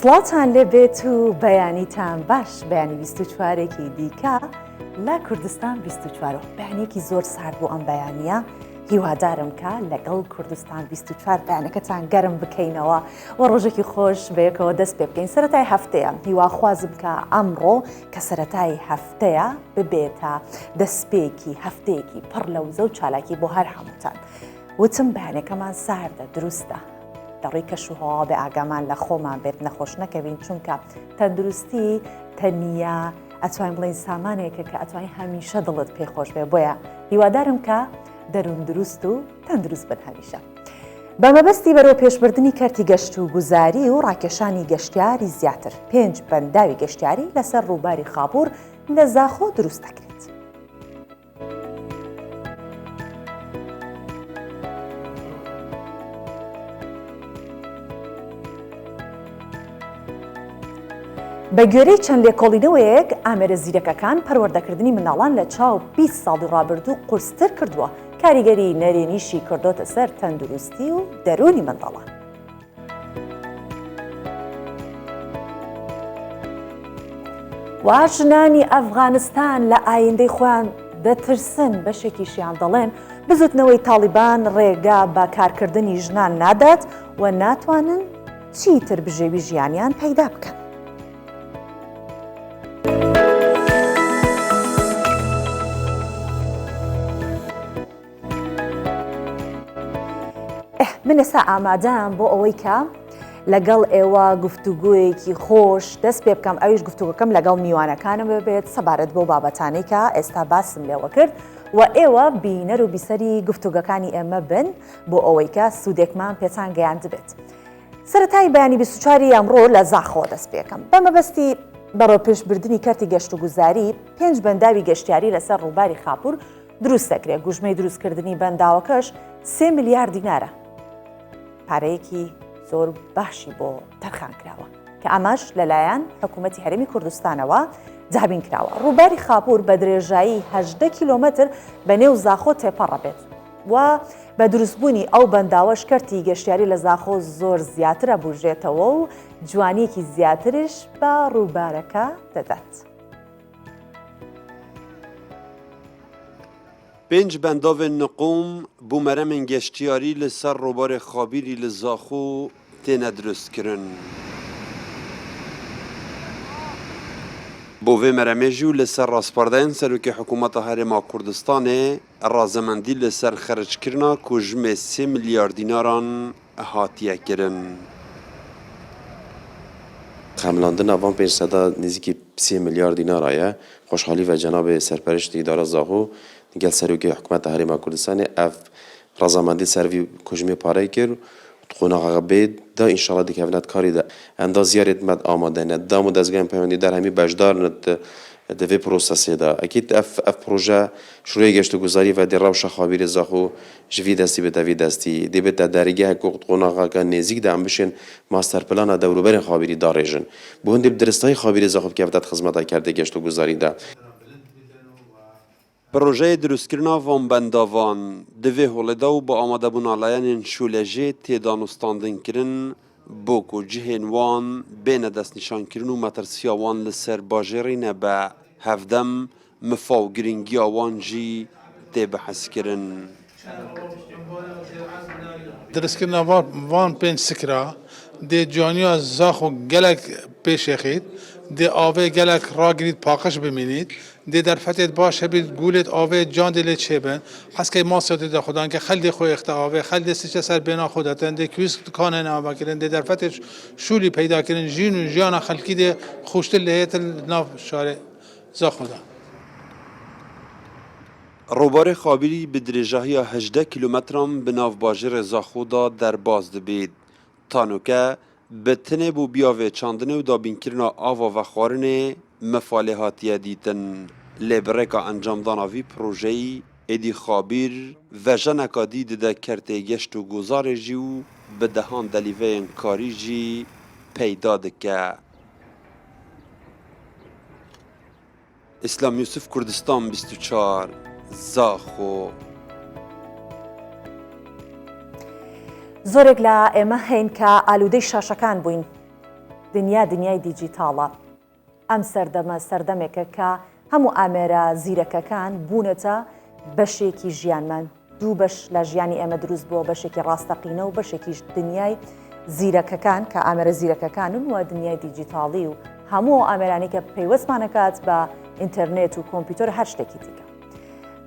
سڵاتان لێبێت و بەیانیتان باش بەیانی 24ێکی دیکە لە کوردستان 24 بەیانێکی زۆر سارد بۆ ئەم بەیانیە هیوادارم کە لەگەڵ کوردستان 24 بەیانەکەتان گەرم بکەینەوە و ڕۆژێکی خۆش بەیەکەوە دەست پێ بکەین. سەرەتای هەفتەیە هیواخوازم کە ئەمڕۆ کە سەرەتای هەفتەیە ببێتە دەستپێکی هەفتەیەکی پڕ لە وزە و چالاکی بۆ هەر هەمووتان. وتم بەیانەکەمان ساردە دروستە دەڕی کەشوهەوا بێ ئاگامان لە خۆمان بێت نەخۆش نەکەوین چونکە تەندروستی تەنیا ئەتوانین بڵین سامانێکە کە ئەتوانین هەمیشە دڵت پێخۆش بێ بۆیە هیوادارم کە دەروون دروست و تەندروست بن هەمیشە. بە مەبەستی بەرەو پێشبردننی کەرتی گەشت و گوزاری و ڕاکێشانی گەشتیاری زیاتر 5 بەنداوی گەشتیاری لەسەر ڕووباری خاپوور لە زاخۆ دروست دەکرێت. بە گوێرەی چەند لێکۆڵینەوەیەک ئامێرە زیرەکەکان پەروەردەکردنی منداڵان لە چاو 20 ساڵی ڕابردوو قورستر کردووە. کاریگەری نەرێنیشی کردۆتە سەر تەندروستی و دەرونی منداڵان. واژنانی ئەفغانستان لە ئایندەی خۆیان دەترسن بەشێکیشیان دەڵێن بزوتنەوەی تاڵیبان ڕێگا بە کارکردنی ژنان نادات و ناتوانن چیتر بژێوی ژیانیان پەیدا بکەن. من ئێستا ئامادەم بۆ ئەوەی کە لەگەڵ ئێوە گفتوگویەکی خۆش دەست پێ بکەم ئەویش گفتوگەکەم لەگەڵ میوانەکانم ببێت سەبارەت بۆ بابەتانەی کە ئێستا باسم لێوە کرد و ئێوە بینەر و بیسەری گفتوگەکانی ئێمە بن بۆ ئەوەی کە سوودێکمان پێتان گەیاند بێت. سەرەتای بەیانی 24 ئەمڕۆ لە زاخۆ دەست پێکەم بە مەبەستی بەڕێوە پێشبردننی کەرتی گەشت و گوزاری 5 بەنداوی گەشتیاری لەسەر ڕووباری خاپوور دروست دەکرێت. گوژمەی دروستکردنی بەنداوەکەش 3 میلیارد دینارە. پارەیەکی زۆر باشی بۆ تەرخان کراوە کە ئەمەش لەلایەن حکوومەتی هەرێمی کوردستانەوە دابین کراوە. ڕووباری خاپوور بە درێژایی 18 کیلۆمەتر بە نێو زاخۆ تێپەڕە بێت و بە دروستبوونی ئەو بەنداوەش کەرتی گەشتیاری لە زاخۆ زۆر زیاترە بژێتەوە و جوانیەکی زیاترش بە ڕووبارەکە دەدات. 5 بەنداوên نقوم bûmeremên geştiyarî li ser robarê Xabîrî li Zaxo têne dirustkirin. Bo vê meremê jî û li ser rastpardeyên Serokê Hikûmeta Herêma Kurdistanê razemendî li ser xerckirina kujmê 3 milyar dînaran hatiye kirin. Xemlandina van 5 seda nêzîkî 3 milyar dînara ye. Xoşhalî ve cenabê serpereştî îdara Zaxo gel Serokê Hikûmeta Herêma Kurdistanê ev razamendî ser vî kujmê parê kir qonaxa bê da înşallah dikevnet karî de enda ziyarê me amade ne dam û dezgehên peywendîdar hemî bejdar ne di vê prosesê de. Ekîd ev proje şûreyê geşt û guzarî ve dê rewşa Xabîrê Zaxo ji vî destî bête vî destî dê bête dergehek ku qonaxeke nêzik de em bişên masterplana dewroberên Xabîrî darêjin. Bi hûndê bi diristahî Xabîrê Zaxo bikevdet xizmeta kerdê geşt û guzarî de. Projeyê dirustkirina van bendavan di vê holê de û bi amadebûna layanên şûlejê tê danûstandinkirin bo ku cihên wan bêne destnîşankirin û metirsiya wan li ser bajêrê nebe hevdem mifa û giringiya wan jî tê bihezkirin. Dirustkirina van 5 sikra dê caniya Zaxo gelek pêşexît dê avê gelek ragirît paqij bimînît dê derfetê baş hebît gûlê avê can dê lê çêbin heskê masiyatê de xudan ke xeldê xwe ixte avê xeldê siçe ser bêna xwe detin dê kûîsk dikanên ava kirin dê derfetê şûlî peyda kirin jîn û jiyana xelkî dê xuştir lêhêtin nav şarê Zaxo de. Robarê Xabîrî bi dirêjahiya 18 kîlometran bi nav bajêrê Zaxo da derbas dibêt. Tanoke bi tinê bû biyavê çandinê û dabînkirina ava ve xwarinê mifalê hatiye dîtin. Lê bi rêka encamdana vî projeyî êdî Xabîr vejeneka dî dide kertê geşt û guzarê jî û bi dehan delîveyên karî jî peyda dike. İslam Yusuf Kurdistan 24 Zaxo. زۆرێک لە ئێمە هەین کە ئالوودەی شاشەکان بووین دنیای دیجیتاڵە. ئەم سەردەمێکە کە هەموو ئامێرە زیرەکەکان بوونەتە بەشێکی ژیانمان. دوو بەش لە ژیانی ئێمە دروست بووە، بەشێکی ڕاستەقینە و بەشێکی دنیای زیرەکەکان کە ئامێرە زیرەکەکانن و دنیای دیجیتاڵی و هەموو ئامێرانی کە پەیوەستمانەکات بە ئینتەرنێت و کۆمپیوتەر هەر شتێکی دیکە.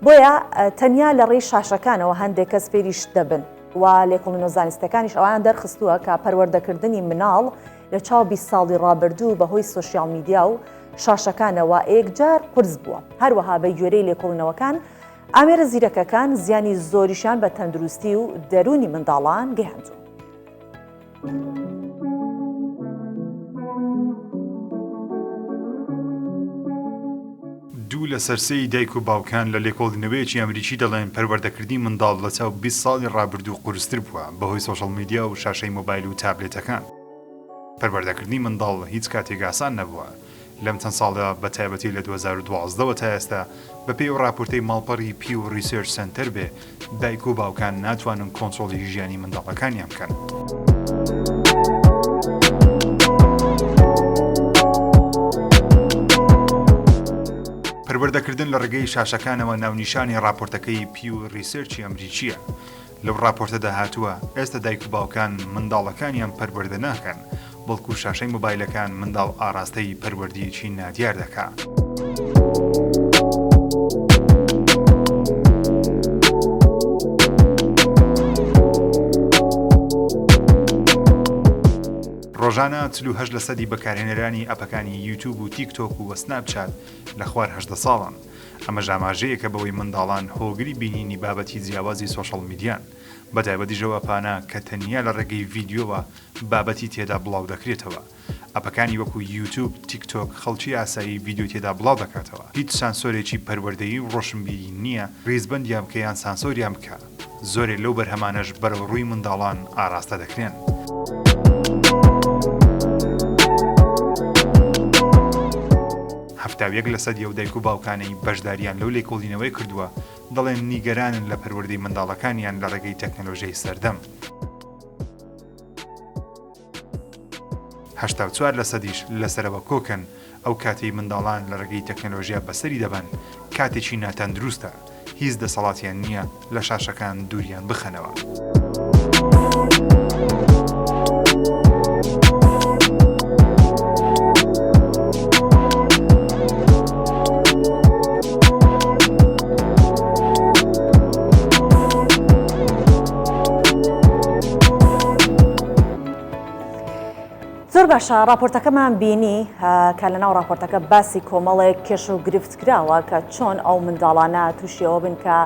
بۆیە تەنیا لە ڕێی شاشەکانەوە هەندێک کەس فێریش دەبن و لێکۆڵینەوە زانستەکانیش ئەوان دەرخستووە کە پەروەردەکردنی مناڵ لە چاو 20 ساڵی ڕابردوو بەهۆی سۆشیال میدیا و شاشەکانەوە یەکجار قرس بووە. هەروەها بە گوێرەی لێکۆڵینەوەکان ئامێرە زیرەکەکان زیانی زۆریشان بە تەندروستی و دەرونی منداڵان گەیاندووە. دوو لە سەرسەی دایک و باوکان لە لێکۆڵینەوەیەکی ئەمریکی دەڵێن پەروەردەکردنی منداڵ لە چاو 20 ساڵی ڕابردوو قورستر بووە بەهۆی سۆشەڵ میدیا و شاشەی مۆبایل و تابلێتەکان. پەروەردەکردنی منداڵ هیچ کاتێک ئاسان نەبووە. لەم چەند ساڵدا بە تایبەتی لە 2012ەوە تا ئێستا بەپێی و راپۆرتەی ماڵپەڕی پیو ریسێرچ سنتەر بێ دایک و باوکان ناتوانن کۆنترۆڵی ژیانی منداڵەکانیان بکەن. پەروەردەکردن لە ڕێگەی شاشەکانەوە ناونیشانی راپۆرتەکەی پیو ریسێرچی ئەمریکیە. لەو راپۆرتەدا هاتووە ئێستا دایک و باوکان منداڵەکانیان پەروەردە ناکەن، بەڵکو شاشەی مۆبایلەکان منداڵ ئاراستەی پەروەردیەکی نادیار دەکات. ڕۆژانە 48% بەکارهێنەرانی ئەپەکانی یوتیوب و تیکتۆک و سناپچات لە خوار 18 ساڵن. ئەمە ژاماژەیەکە بەوەی منداڵان هۆگری بینینی بابەتی جیاوازی سۆشەڵ میدیان، بەتایبەتی ژەو ئەپانە کە تەنیا لە ڕێگەی ڤیدیۆوە بابەتی تێدا بڵاو دەکرێتەوە. ئەپەکانی وەکو یوتیوب، تیکتۆک خەڵکی ئاسایی ڤیدیۆ تێدا بڵاو دەکاتەوە. هیچ سانسۆرێکی پەروەردەیی و ڕۆشنبیری نییە ڕیزبەندیان بکە یان سانسۆریان بکە. زۆرێک لەو بەرهەمانەش بەرەو ڕووی منداڵان ئاراستە دەکرێن. هەفتاویەک لە سەدیە و دایک و باوکانەی بەشداریان لەو لێکۆڵینەوەی کردووە دەڵێن نیگەرانن لە پەروەردەی منداڵەکانیان لە ڕێگەی تەکنۆلۆژیای سەردەم. 84 لە سەدیش لەسەرەوە کۆکن ئەو کاتەی منداڵان لە ڕێگەی تەکنۆلۆژیا بەسەری دەبن کاتێکی ناتەندروستە، هیچ دەسەڵاتیان نییە لە شاشەکان دووریان بخەنەوە. زۆر باشە راپۆرتەکەمان بینی کە لەناو راپۆرتەکە باسی کۆمەڵێک کێشە و گرفت کراوە کە چۆن ئەو منداڵانە تووشیەوە بن کە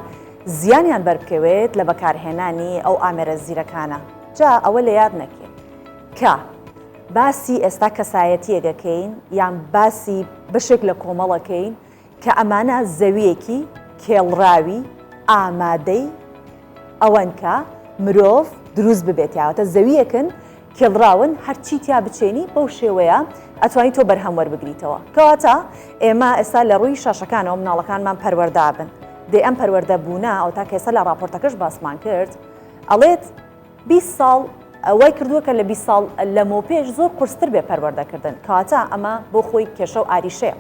زیانیان بەربکەوێت لە بەکارهێنانی ئەو ئامێرە زیرەکانە. جا ئەوە لە یاد نەکەین کە باسی ئێستا کەسایەتیەکەکەین یان باسی بەشێک لە کۆمەڵەکەین کە ئەمانە زەویەکی کێڵراوی ئامادەی ئەوەن کە مرۆڤ دروست ببێتیاوەتە زەویەکن کێڵراون هەرچی تیا بچێنی بەو شێوەیە ئەتوانی تۆ بەرهەم وەربگریتەوە. کەواتە ئێمە ئێستا لە ڕووی شاشەکانەوە مناڵەکانمان پەروەردابن. دێ ئەم پەروەردە بوونە ئەو تا کێسە لە راپۆرتەکەش باسمان کرد ئەڵێت 20 ساڵ وای کردووە کە لە 20 ساڵ لەمە پێش زۆر قورستر بێ پەروەردەکردن. کەواتە ئەمە بۆ خۆی کێشە و ئاریشەیە.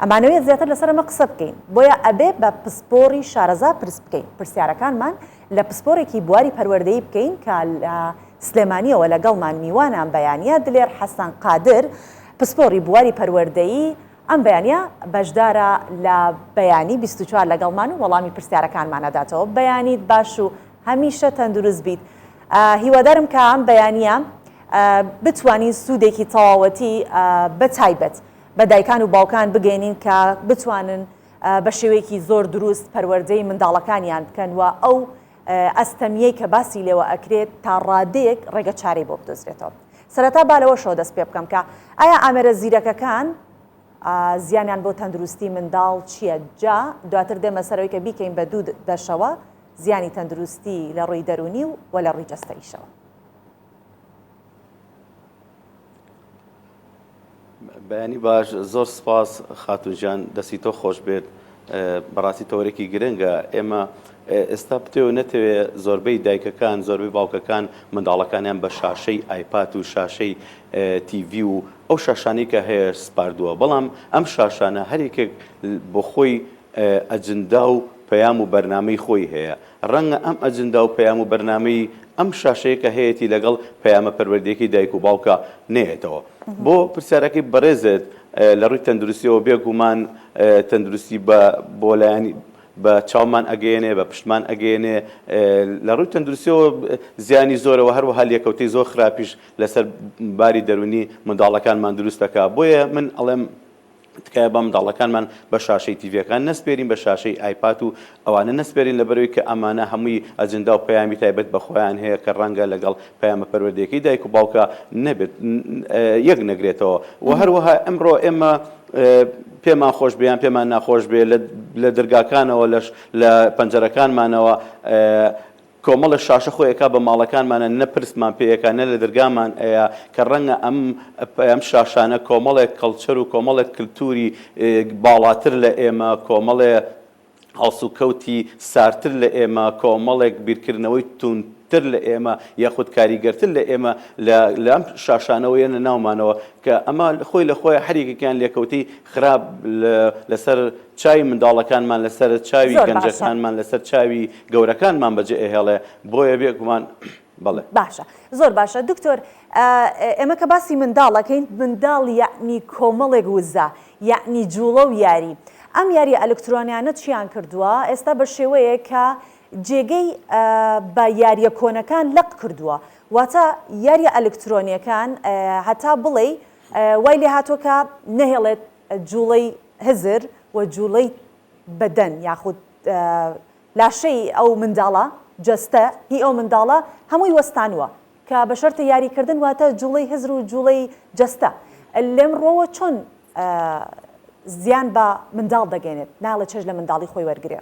ئەمانەوێت زیاتر لەسەر ئەمە قسە بکەین. بۆیە ئەبێ بە پسپۆری شارەزا پرس بکەین. پرسیارەکانمان لە پسپۆرێکی بواری پەروەردەیی بکەین کە لە سلێمانیەوە لەگەڵمان میوانان بەیانە دلێر حەسەن قادر پسپۆری بواری پەروەردەیی ئەم بەیانە بەشدارە لە بەیانی 24 لەگەڵمان و وەڵامی پرسیارەکانمانەداتەوە. بەیانیت باش و هەمیشە تەندروست بیت. هیوادارم کە ئەم بەیانە بتوانین سوودێکی تەواوەتی بەتایبەت بە دایکان و باوکان بگەینین کە بتوانن بە شێوەیەکی زۆر دروست پەروەردەی منداڵەکانیان بکەن و ئەو ئەستەمیەی کە باسی لێوە ئەکرێت تا ڕادەیەک ڕێگە چارەی بۆ بدۆزرێتەوە. سەرەتا با لەوەشەوە دەست پێ بکەم کە ئایا ئامێرە زیرەکەکان زیانیان بۆ تەندروستی منداڵ چییە؟ جا دواتر دێمە سەرەوەی کە بیکەین بە دوو دەشەوە زیانی تەندروستی لە ڕووی دەرونی و لە ڕووی جەستەیشەوە. بەیانی باش، زۆر سپاس خاتونجان، دەستی تۆ خۆش بێت. بەڕاستی تۆرێکی گرنگە ئێمە ئێستا بتێ و نەتەوێت زۆربەی دایکەکان زۆربەی باوکەکان منداڵەکانیان بە شاشەی ئایپات و شاشەی تیڤ و ئەو شاشانەی کە هەیە سپاردووە بەڵام ئەم شاشانە هەرێکێک بۆ خۆی ئەجندا و پەیام و بەرنامەی خۆی هەیە ڕەنگە ئەم ئەجندا و پەیام و بەرنامەی ئەم شاشەیە کە هەیەی لەگەڵ پەیامە پەروەردەیەکی دایک و باوکە نێتەوە بۆ پرسیارەکەی بەڕێزت لە ڕووی تەندروستیەوە بێگومان تەندروستی بۆ لایەنی بە چاومان ئەگەێنێ بە پشتمان ئەگەێنێ لە ڕووی تەندروستیەوە زیانی زۆرەوە هەروەها لێکەوتەی زۆر خراپیش لەسەر باری دەرونی منداڵەکانمان دروست دەکات بۆیە من ئەڵێم تکایە بە منداڵەکانمان بە شاشەی تیڤەکان نەسپێرین بە شاشەی ئایپات و ئەوانە نەسپێرین لەبەرەوەی کە ئەمانە هەمووی ئەجندا و پەیامی تایبەت بە خۆیان هەیە کە ڕەنگە لەگەڵ پەیامە پەروەردەیەکەی دایک و باوکە نەبێت یەک نەگرێتەوە و هەروەها ئەمڕۆ ئێمە پێمان خۆش بیان پێمان ناخۆش بێ لە دەرگاکانەوە لە پەنجەرەکانمانەوە کۆمەڵە شاشە خۆیەکە بە ماڵەکانمانە نەپرسمان پێیەکە نە لە دەرگامان ئەیە کە ڕەنگە ئەم شاشانە کۆمەڵێک کەڵچەر و کۆمەڵێک کللتوری باڵاتر لە ئێمە کۆمەڵێ هەڵسوکەوتی سارتر لە ئێمە کۆمەڵێک بیرکردنەوەی تونتر لە ئێمە یاخود کاریگەرتر لە ئێمە لە ئەم شاشانەوەیە ناومانەوە کە ئەمە خۆی لە خۆی هەرێکێکیان لێکەوتی خراپ لەسەر چاوی منداڵەکانمان لەسەر چاوی گەنجەکانمان لەسەر چاوی گەورەکانمان بەجێ ئێهێڵێ بۆیە بێگومان بەڵێ باشە زۆر باشە دکتۆر ئێمە کە باسی منداڵەکەین منداڵ یعنی کۆمەڵێک وزە یعنی جوڵە و یاری ئەم یاری ئەلکترۆنیانە چیان کردووە ئێستا بە شێوەیە کە جێگەی بە یاریە کۆنەکان لەق کردووە واتە یاریە ئەلکترۆنیەکان هەتا بڵێ وای لێ هاتووە نەهێڵێت جوڵەی هزر و جوڵەی بەدەن یاخود لاشەی ئەو منداڵە جەستە هی ئەو منداڵە هەمووی وەستانوە کە بە شەرتە یاریکردن واتە جوڵەی هزر و جوڵەی جەستە لێمڕۆوە چۆن زیان بە منداڵ دەگەێنێت ناڵە چێژ لە منداڵی خۆی وەرگێ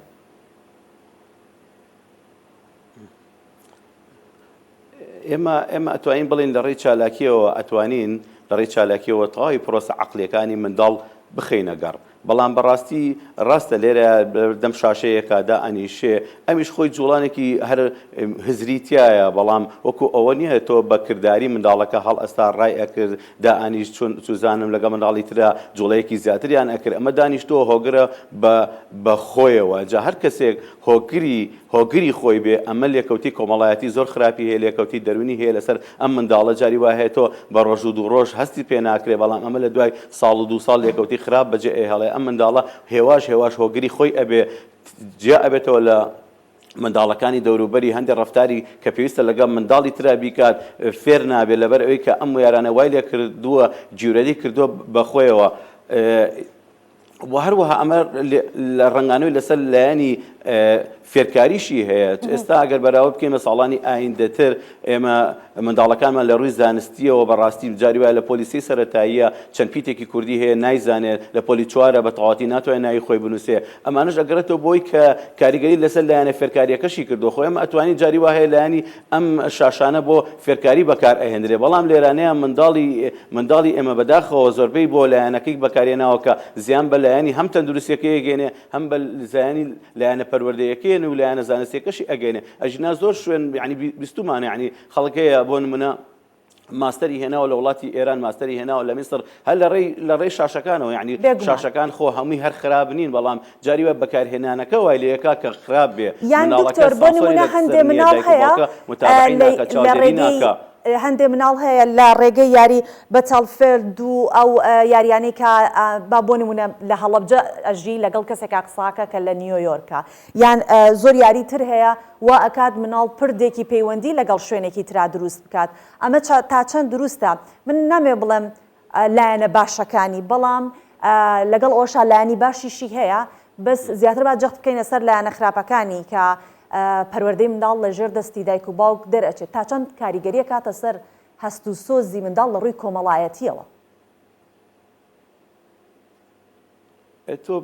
ئێمە ئەتوانین بڵین لە ڕێی چالاکیەوە ئەتوانین لە ڕێی چالاکیەوە تەواوی پرۆسە عەقلەکانی منداڵ بخەینە گەڕ بەڵام بەڕاستی ڕاستە لێرە دەم شاشەیەکدا ئەنیشێ ئەمیش خۆی جوڵانێکی هەر هزریتیایە بەڵام وەکو ئەوە نییە تۆ بە کردداری منداڵەکە هەڵ ئەستا ڕای ئەکرد دا ئەنیش چون سوزانم لەگە منداڵی ترە جوڵەیەکی زیاتریان ئەکرد ئەمە دانیشتۆ هۆگرە بە خۆیەوە جا هەر کەسێک هۆگری خۆی بێ ئەمە لێکەوتی کۆمەڵایەتی زۆر خراپی هەیە لێکەوتی دەرونی هەیە لەسەر ئەم منداڵە جاری وا هەیە تۆ بە ڕۆژ و دوو ڕۆژ هەستی پێ ناکرێ بەڵام ئەمە لە دوای ساڵ و 2 ساڵ لێکەوتی خراپ بەجێ ئێهێڵێ ئەم منداڵە هێواش هۆگری خۆی ئەبێ جیا ئەبێتەوە لە منداڵەکانی دەوروبەری هەندێک ڕەفتاری کە پێویستە لەگەڵ منداڵی ترا بیکات فێر نابێت لەبەر ئەوەی کە ئەم یارانە وای لێ کردووە گیورەری کردووە بەخۆیەوە و هەروەها ئەمە لە ڕنگانەوەی لەسەر لایەنی فێرکاریشی هەیە ئێستا ئەگەر بەراورد بکەین بە ساڵانی ئایندەتر ئێمە منداڵەکانمان لە ڕووی زانستیەوە بەڕاستی جاری وایە لە پۆلیسی سەرەتاییە چەند پیتێکی کوردی هەیە نایزانێت لە پۆلی چوارە بە تەواوەتی ناتوانێت ناوی خۆی بنووسێ ئەمانەش ئەگەڕێتەوە بۆی کە کاریگەری لەسەر لایەنە فێرکاریەکەشی کردو خۆ ئێمە ئەتوانین جاری وا هەیە لایەنی ئەم شاشانە بۆ فێرکاری بەکار ئەهێنرێ بەڵام لێرانەیە منداڵی ئێمە بەداخەوە زۆربەی بۆ لایەنەکەی بەکارێناوە کە زیان بە لایەنی هەم تەندروستیەکەی گێنێ هەم بە زیانی لایەنە پەروەردەیەکەی و لایەنە زانستیەکەشی ئەگەێنێ ئەژنا زۆر شوێن ینی بیستومانە ینی خەڵکەیە بۆ نمونە ماستەری هێناوە لە وڵاتی ئێران ماستەری هێناوە لە میسر هەر لە ڕێی شاشەکانەوە یعنی شاشەکان خۆ هەمووی هەر خراپ نین بەڵام جاری وە بەکارهێنانەکە وای لێیەکە کە خراپ بێ یان دکتۆر بۆ نمونە هەندێک مناڵ هەیە لە ڕێگەی هەندێک مناڵ هەیە لە ڕێگەی یاری بەتەڵفرد و ئەو یاریانەی کە با بۆ نمونە لە هەڵەبجە ئەژی لەگەڵ کەسێکا قساکە کە لە نیویۆرکە یان زۆر یاری تر هەیە وا ئەکات مناڵ پردێکی پەیوەندی لەگەڵ شوێنێکی ترا دروست بکات ئەمە تا چەند دروستە من نامێ بڵێم لایەنە باشەکانی بەڵام لەگەڵ ئەوشا لایەنی باشیشی هەیە بەس زیاتر با جەخت بکەینە سەر لایەنە خراپەکانی کە پەروەردەی منداڵ لە ژێر دەستی دایک و باوک دەرئەچێت تا چەند کاریگەریە کاتە سەر هەست و سۆزی منداڵ لە ڕووی کۆمەڵایەتیەوە تۆ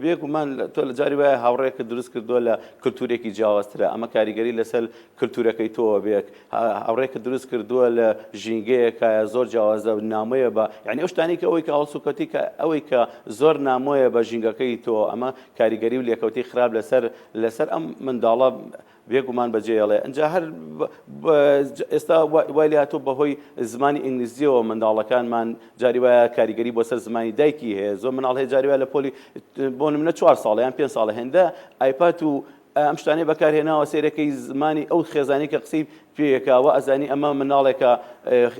بێگومان تۆ لە جاری وایە هاوڕێکە دروست کردووە لە کللتورێکی جیاوازترە ئەمە کاریگەری لەسەر کللتورەکەی تۆوە بێک هاوڕێکە دروست کردووە لە ژینگەیەکە زۆر جیاوازە نامۆیە بە یعنی ئەو شتانی کە ئەوەی کە هەڵسوکەتی کە ئەوەی کە زۆر نامۆیە بە ژینگەکەی تۆ ئەمە کاریگەری و لێکەوتی خراپ لەسەر ئەم منداڵە بێگومان بەجێڵێ ئەجا هەر ئێستا وای لێ هاتوو بەهۆی زمانی ئینگلیزیەوە منداڵەکانمان جاری وایە کاریگەری بۆ سەر زمانی دایکی هەیە زۆر مناڵ هەیە جاری وایە لە پۆلی بۆ نمونە 4 ساڵە یان 5 ساڵە هێندە ئایپات و ئەم شتانەی بەکارهێناوە سیرەکەی زمانی ئەو خێزانی کە قسەی پێیەکەوە ئەزانی ئەمە مناڵێکە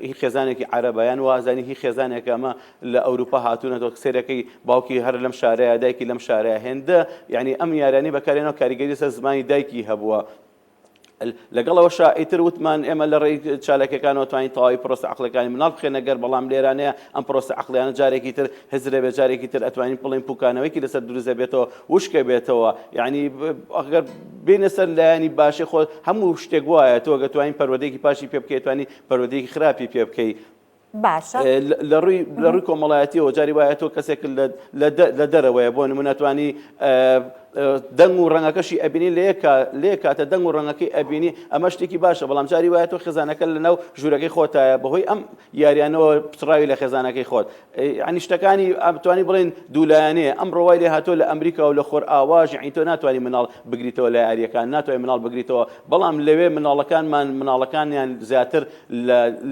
هی خێزانێکی عەرەبەیان و ئازانی هی خێزانێکە ئەمە لە ئەوروپا هاتوونەوە سیرەکەی باوکی هەر لەم شارەیە دایکی لەم شارەیە هێندە یعنی ئەم یارانی بەکارهێناوە کاریگەری سەر زمانی دایکی هەبووە لەگەڵەوەشا ئیتر وتمان ئێمە لە ڕێی چالەکەکانەوە توانین تەواوی پرۆسە عەقڵەکانی مناڵ بخێنە گەر بەڵام لێرانەیە ئەم پرۆسە عەقڵیانە جارێکی تر هزرە بێ جارێکی تر ئەتوانین بڵین پوکانەوەیکی لەسەر دروزە بێتەوە وشکە بێتەوە یعنی ئەگەر بینە سەر لایانی باشی خۆ هەموو شتێک وایە تۆ گە توانین پەروەردەیەکی پاشی پێ بکەیت توانی پەروەردەیەکی خراپی پێ بکەیت باشە لە ڕووی کۆمەڵایەتیەوە جاری وایە تۆ کەسێک لە دەرەوەیە بۆ نمونە توانی دەنگ و ڕەنگەکەشی ئەبینی لێ کاتە دەنگ و ڕەنگەکەی ئەبینی ئەمە شتێکی باشە بەڵام جاری وایە تۆ خێزانەکە لەناو ژوورەکەی خۆتایە بەهۆی ئەم یاریانەوە پچڕاوی لە خێزانەکەی خۆت ینی شتەکانی توانی بڵێن دوولایانەیە ئەم ڕۆوای لێ هاتۆ لە ئەمریکا و لە خۆر ئاواژ یعنی تۆ ناتوانانی مناڵ بگریتەوە لە یاریەکان ناتوانانی مناڵ بگریتەوە بەڵام لەوێ مناڵەکانیان زیاتر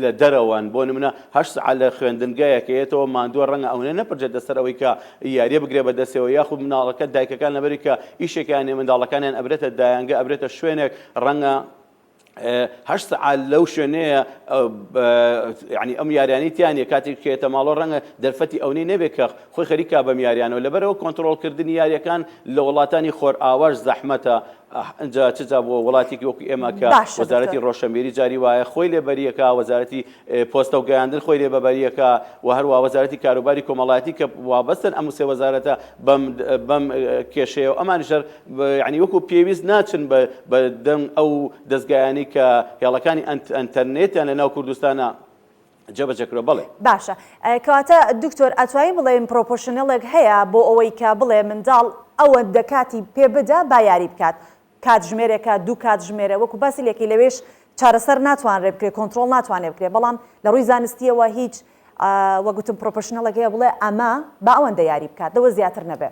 لە دەرەوەن بۆ نمونە 8 ساعات لە خوێندنگایەکەیەتەوە ماندووە ڕەنگە ئەوەنە نەپڕجێت دەسەر ئەوەی کە یاریە بگرێ بەدەستەوە یاخود مناڵەکە دایکەکان لەبەری کە ئیشێکیان منداڵەکانیان ئەبرێتە دایانگە ئەبرێتە شوێنێک ڕەنگە 8 ساعات لەو شوێنەیە ینی ئەم یاریانی تیانە کاتێک کێتە ماڵۆ ڕەنگە دەرفەتی ئەوەی نەبێت کە خۆی خەریکا بەم یاریانەوە لەبەرەوە کۆنتترۆلکردنی یاریەکان لە وڵاتانی خۆر ئاواش زەحمەتە ئەجا چجا بۆ وڵاتێکی وەکو ئێمە کە وەزارەتی ڕۆشنبیری جاری وایە خۆی لێبەریەکە وەزارەتی پۆستە و گەیاندن خۆی لێبەریەکە و هەروە وەزارەتی کاروباری کۆمەڵایەتی کە وابەستن ئەم سێ وەزارەتە بەم کێشەیە و ئەمانیشەر ینی وەکو پێویست ناچن بە دەم ئەو دەستگایانی کە هێڵەکانی ئەنتەرنێتیان لە ناو کوردستانە جەبەجەکرۆ بڵێ باشە کەواتە دکتۆر ئەتوانی بڵێن پرۆپۆرشنەڵێک هەیە بۆ ئەوەی کە بڵێ منداڵ ئەوە دەکاتی پێ بدە با یاری بکات کاتژمێرێکە دوو کاتژمێرە وەکو باسی لێکی لەوێش چارەسەر ناتوانرێ بکرێت کۆنتترۆل ناتوانێت بکرێت بەڵام لە ڕووی زانستیەوە هیچ وەگوتم پرۆپۆرشنەڵێک هەیە بڵێ ئەمە با ئەوەندە یاری بکات دەوە زیاتر نەبێ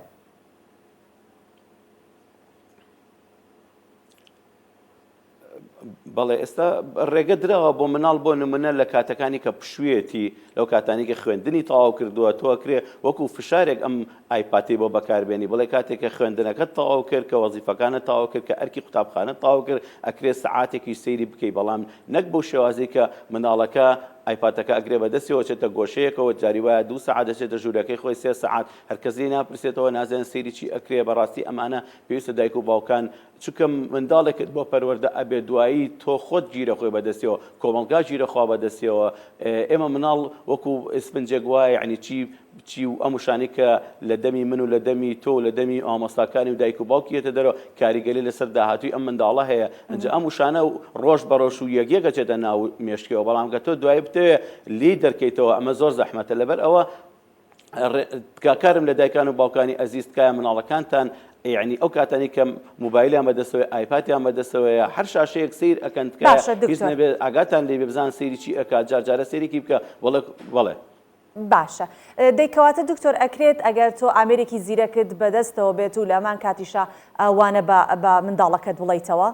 بەڵێ ئێستا ڕێگە درەوە بۆ مناڵ بۆ نمونە لە کاتەکانی کە پشوێتی لەو کاتانی کە خوێندنی تەواو کردووە تۆکرێ وەکو فشارێک ئەم ئایپاتی بۆ بەکاربێنی بڵێ کاتێک کە خوێندنەکەت تەواو کرد کە وەزیفەکانت تەواو کرد کە ئەرکی قوتابخانەت تەواو کرد ئەکرێ سەعاتێکی سەیری بکەی بەڵام نەک بۆ شێوازی کە مناڵەکە ئایپاتەکە ئەگرێ بەدەستیەوە چێتە گۆشەیەکەوە جاری وایە 2 ساعات دەچێتە ژوورەکەی خۆی 3 ساعات هەرکەسی ناپرسێتەوە نازانێن سەیری چی ئەکرێ بەڕاستی ئەمانە پێویستە دایک و باوکان چونکە منداڵێکت بۆ پەروەردە ئەبێ دوایی تۆ خۆت گیرە خۆی بەدەستیەوە کۆمەڵگا گیرە خوا بەدەستیەوە ئێمە مناڵ وەکو ئسپنجێک وایە یعنی چی و ئەم وشانی کە لە دەمی من و لە دەمی تۆ لە دەمی ئامۆستاکانی و دایک و باوکیەتە دەرەوە کاریگەری لەسەر داهاتووی ئەم منداڵە هەیە ئەنجا ئەم وشانە ڕۆژ بەڕۆژ و یەکێکە چێتە ناو مێشکەوە بەڵام کە تۆ دوای بتەوێ لی دەرکەیتەوە ئەمە زۆر زەحمەتە لەبەر ئەوە کاکارم لە دایکان و باوکانی ئەزیز تکایە مناڵەکانتان یعنی ئەو کاتانی کە موبایلیان بەدەستەوەی ئایپاتیان بەدەستەوەیە هەر شاشەیەک سیر ئەکەن هیچ نەبێت ئاگاتان لێ بزان سەیری چی ئەکات جارجارە سەیرێکی بکە بڵێ باشە دەیکەواتە دکتۆر ئەکرێت ئەگەر تۆ ئامێرێکی زیرەکت بەدەستەوە بێت و لەمان کاتیشە ئەوانە بە منداڵەکەت بڵیتەوە